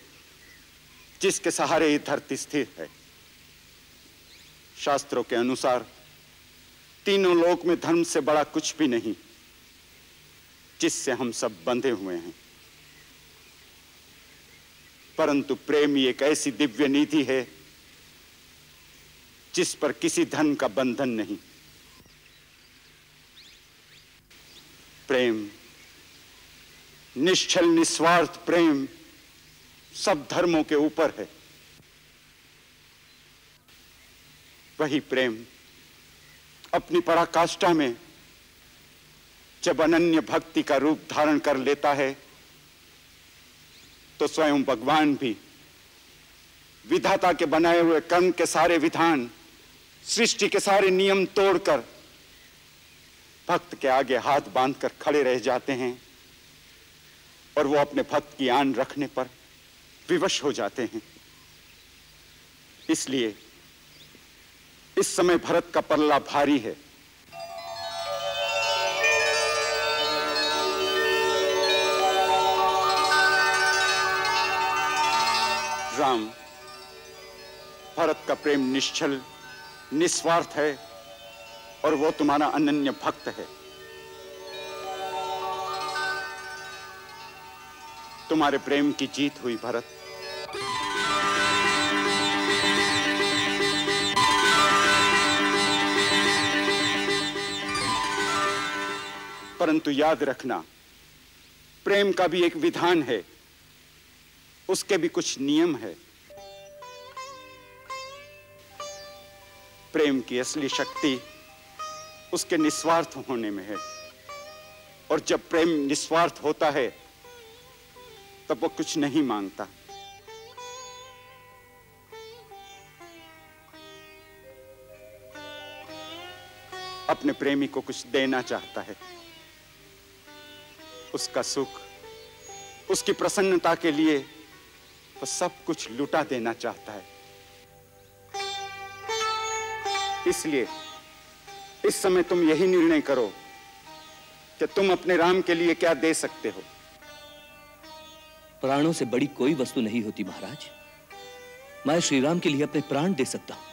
जिसके सहारे ही धरती स्थिर है। शास्त्रों के अनुसार तीनों लोक में धर्म से बड़ा कुछ भी नहीं, जिससे हम सब बंधे हुए हैं। परंतु प्रेम ही एक ऐसी दिव्य निधि है जिस पर किसी धन का बंधन नहीं। प्रेम, निश्चल निस्वार्थ प्रेम सब धर्मों के ऊपर है। वही प्रेम अपनी पराकाष्ठा में जब अनन्य भक्ति का रूप धारण कर लेता है, तो स्वयं भगवान भी विधाता के बनाए हुए कर्म के सारे विधान, सृष्टि के सारे नियम तोड़कर भक्त के आगे हाथ बांधकर खड़े रह जाते हैं और वो अपने भक्त की आन रखने पर विवश हो जाते हैं। इसलिए इस समय भरत का पल्ला भारी है। राम, भरत का प्रेम निश्चल निस्वार्थ है और वो तुम्हारा अनन्य भक्त है। तुम्हारे प्रेम की जीत हुई भरत। परंतु याद रखना, प्रेम का भी एक विधान है, उसके भी कुछ नियम है। प्रेम की असली शक्ति उसके निस्वार्थ होने में है, और जब प्रेम निस्वार्थ होता है तब वो कुछ नहीं मांगता। अपने प्रेमी को कुछ देना चाहता है, उसका सुख, उसकी प्रसन्नता के लिए वो सब कुछ लुटा देना चाहता है। इसलिए इस समय तुम यही निर्णय करो कि तुम अपने राम के लिए क्या दे सकते हो। प्राणों से बड़ी कोई वस्तु नहीं होती महाराज। मैं श्री राम के लिए अपने प्राण दे सकता हूं।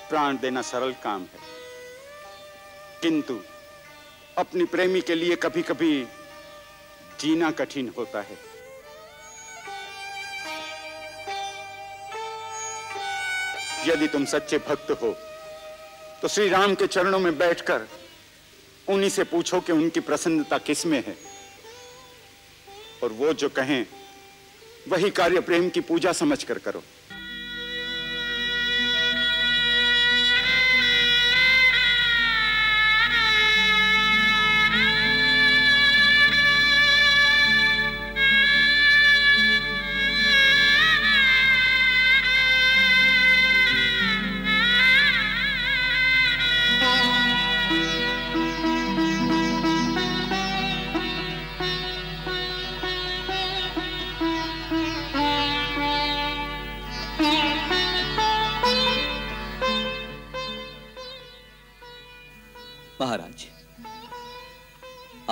प्राण देना सरल काम है, किंतु अपनी प्रेमी के लिए कभी कभी जीना कठिन होता है। यदि तुम सच्चे भक्त हो तो श्री राम के चरणों में बैठकर उन्हीं से पूछो कि उनकी प्रसन्नता किस में है, और वो जो कहें वही कार्य प्रेम की पूजा समझकर करो।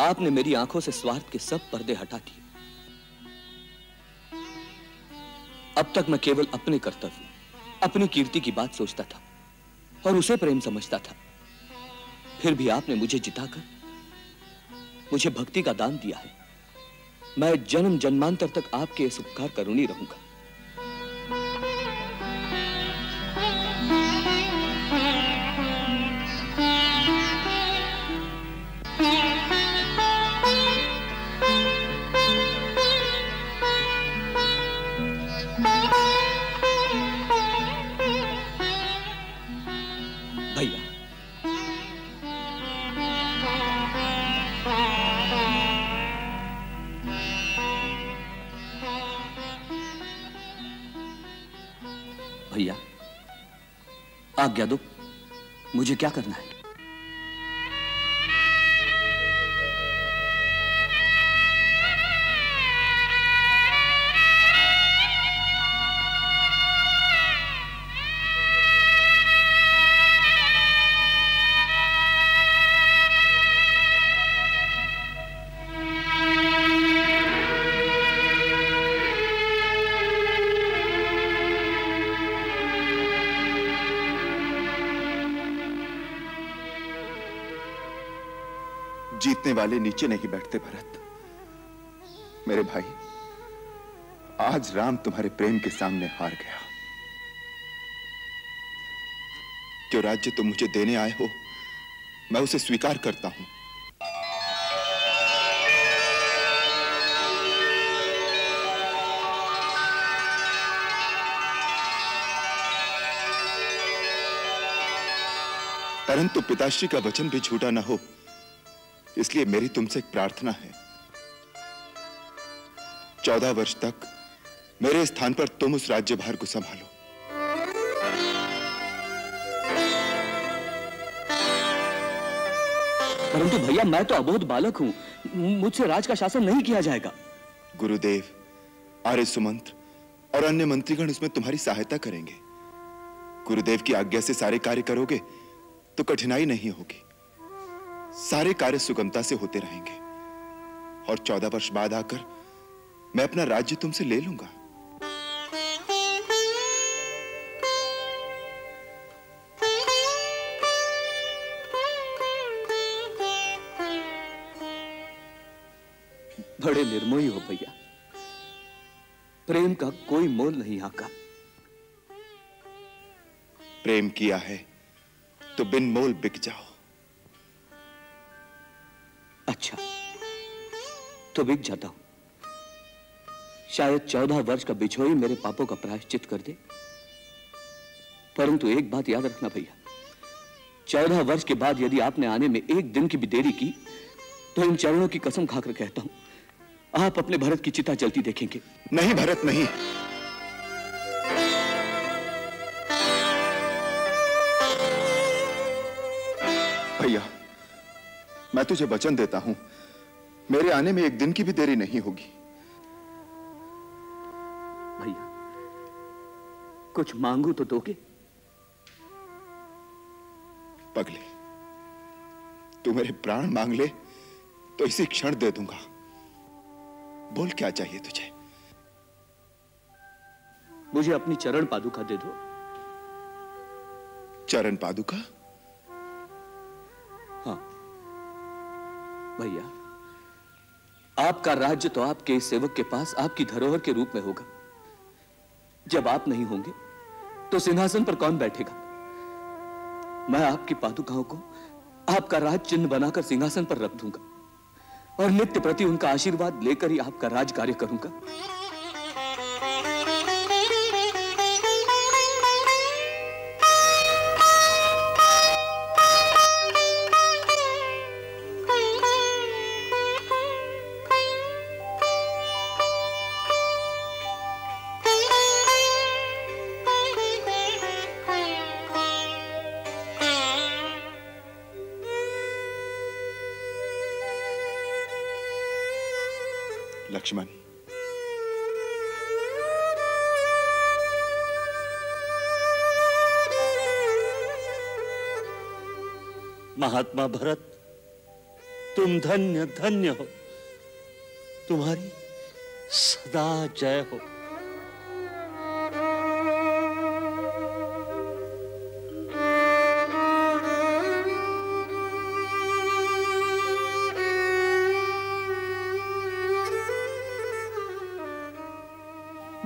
आपने मेरी आंखों से स्वार्थ के सब पर्दे हटा दिए। अब तक मैं केवल अपने कर्तव्य, अपनी कीर्ति की बात सोचता था और उसे प्रेम समझता था। फिर भी आपने मुझे जिताकर मुझे भक्ति का दान दिया है। मैं जन्म जन्मांतर तक आपके इस उपकार का ऋणी रहूंगा। भैया, भैया आज्ञा दो, मुझे क्या करना है? जीतने वाले नीचे नहीं बैठते भरत। मेरे भाई, आज राम तुम्हारे प्रेम के सामने हार गया। जो राज्य तुम मुझे देने आए हो, मैं उसे स्वीकार करता हूं। परंतु पिताश्री का वचन भी झूठा ना हो, इसलिए मेरी तुमसे एक प्रार्थना है। 14 वर्ष तक मेरे स्थान पर तुम उस राज्यभार को संभालो। परंतु भैया, मैं तो अबोध बालक हूं, मुझसे राज का शासन नहीं किया जाएगा। गुरुदेव, आर्य सुमंत्र और अन्य मंत्रीगण उसमें तुम्हारी सहायता करेंगे। गुरुदेव की आज्ञा से सारे कार्य करोगे तो कठिनाई नहीं होगी। सारे कार्य सुगमता से होते रहेंगे और 14 वर्ष बाद आकर मैं अपना राज्य तुमसे ले लूंगा। बड़े निर्मोही हो भैया। प्रेम का कोई मोल नहीं आका। प्रेम किया है तो बिन मोल बिक जाओ। अच्छा, तो बिक जाता हूं। शायद 14 वर्ष का बिछोही मेरे पापों का प्रायश्चित कर दे। परंतु एक बात याद रखना भैया, 14 वर्ष के बाद यदि आपने आने में एक दिन की भी देरी की तो इन चरणों की कसम खाकर कहता हूं, आप अपने भरत की चिता जलती देखेंगे। नहीं भरत, नहीं। भैया, मैं तुझे वचन देता हूं, मेरे आने में एक दिन की भी देरी नहीं होगी। भैया, कुछ मांगू तो दोगे? पगले, तू मेरे प्राण मांग ले तो इसी क्षण दे दूंगा। बोल, क्या चाहिए तुझे? मुझे अपनी चरण पादुका दे दो। चरण पादुका? हाँ भैया, आपका राज्य तो आपके इस सेवक के पास आपकी धरोहर के रूप में होगा। जब आप नहीं होंगे तो सिंहासन पर कौन बैठेगा? मैं आपकी पादुकाओं को आपका राज चिन्ह बनाकर सिंहासन पर रख दूंगा और नित्य प्रति उनका आशीर्वाद लेकर ही आपका राज कार्य करूंगा। लक्ष्मण, महात्मा भरत, तुम धन्य धन्य हो, तुम्हारी सदा जय हो।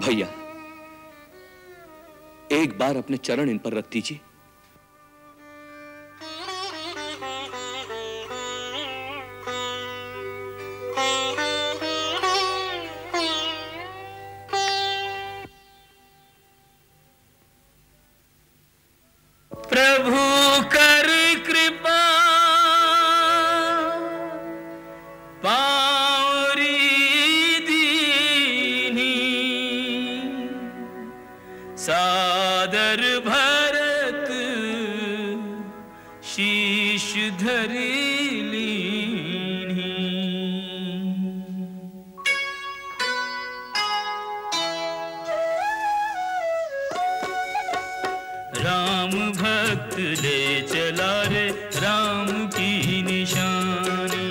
भैया, एक बार अपने चरण इन पर रख दीजिए। प्रभु कर कृपा पावरी दीनी, सादर भरत शीश धरी लीनी। राम भक्त ले चला रे राम की निशानी,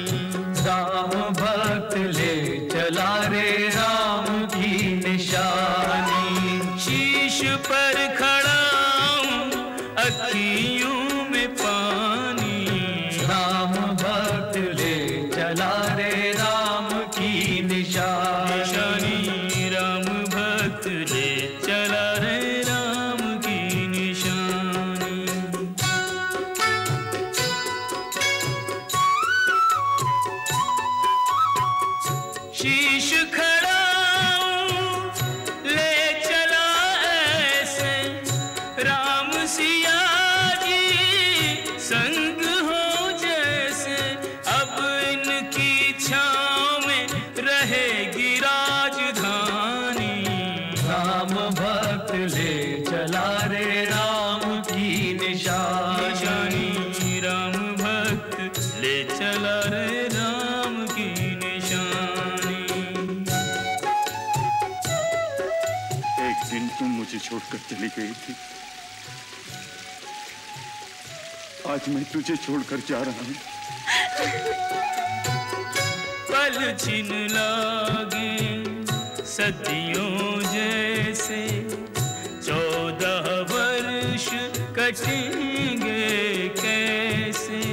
राम भक्त ले चला रे राम की निशानी। शीश पर खड़ा हूँ अखियों में पानी, राम भक्त ले चला रे राम की निशानी। राम भक्त ले चला रे राम की निशानी। शीश खड़ा ले चला ऐसे राम सिया जी संग हो जैसे। अब इनकी छाँव में रहेगी राजधानी, राम भक्त ले चला रे राम की निशानी। राम भक्त ले चला रे राम की निशानी। एक दिन तुम मुझे छोड़कर चली गई थी, आज मैं तुझे छोड़कर जा रहा हूँ। पल छिन लागे सदियों जैसे, 14 वर्ष कटेंगे कैसे।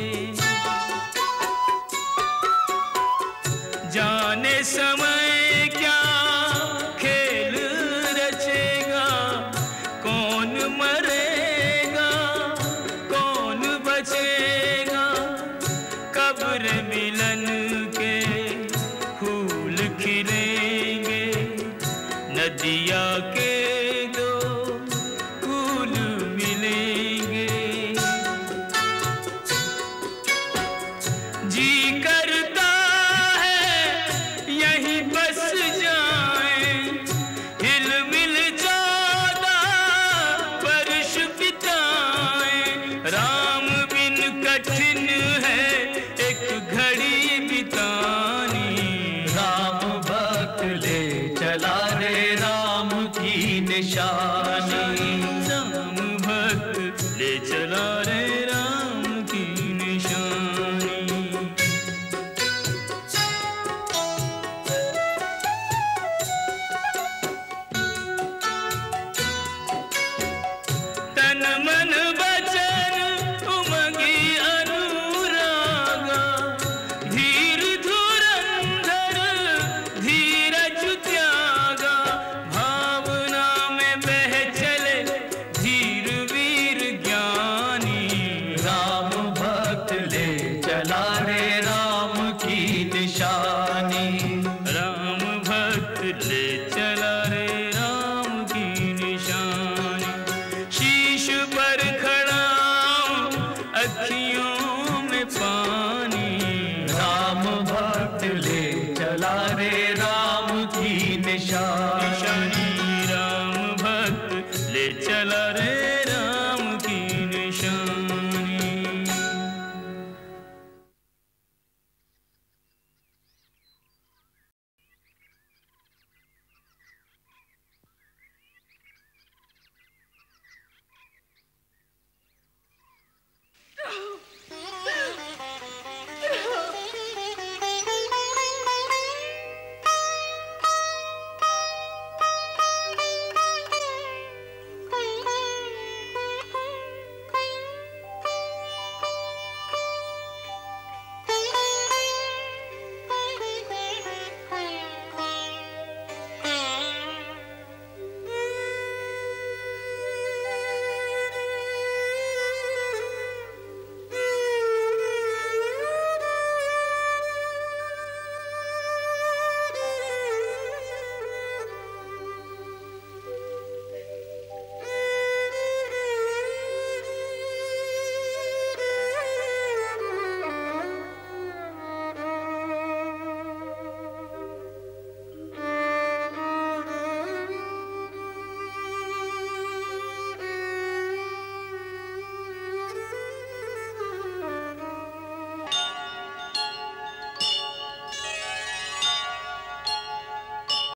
जाने समय क्या खेल रचेगा, कौन मरेगा कौन बचेगा। कब्र मिलन के फूल खिलेंगे, नदिया के दो फूल मिलेंगे। जी करता है यहीं बस जाएं, हिल मिल 14 वर्ष बिताएं। राम बिन कठिन है एक घड़ी बितानी, राम भक्त ले चला रे राम की निशानी। राम भक्त ले चला रे राम की निशानी। तन मन वचन उमगी अनुरागा, धीर धुरंधर धीरज त्यागा। भावना में बह चले धीर वीर ज्ञानी, राम भक्त ले चला रे राम की निशानी। राम भक्त ले चला रे राम की निशानी। शीश पर खड़ा हूँ अखियों में पानी, राम भक्त ले चला रे राम की निशानी। राम भक्त ले चला रे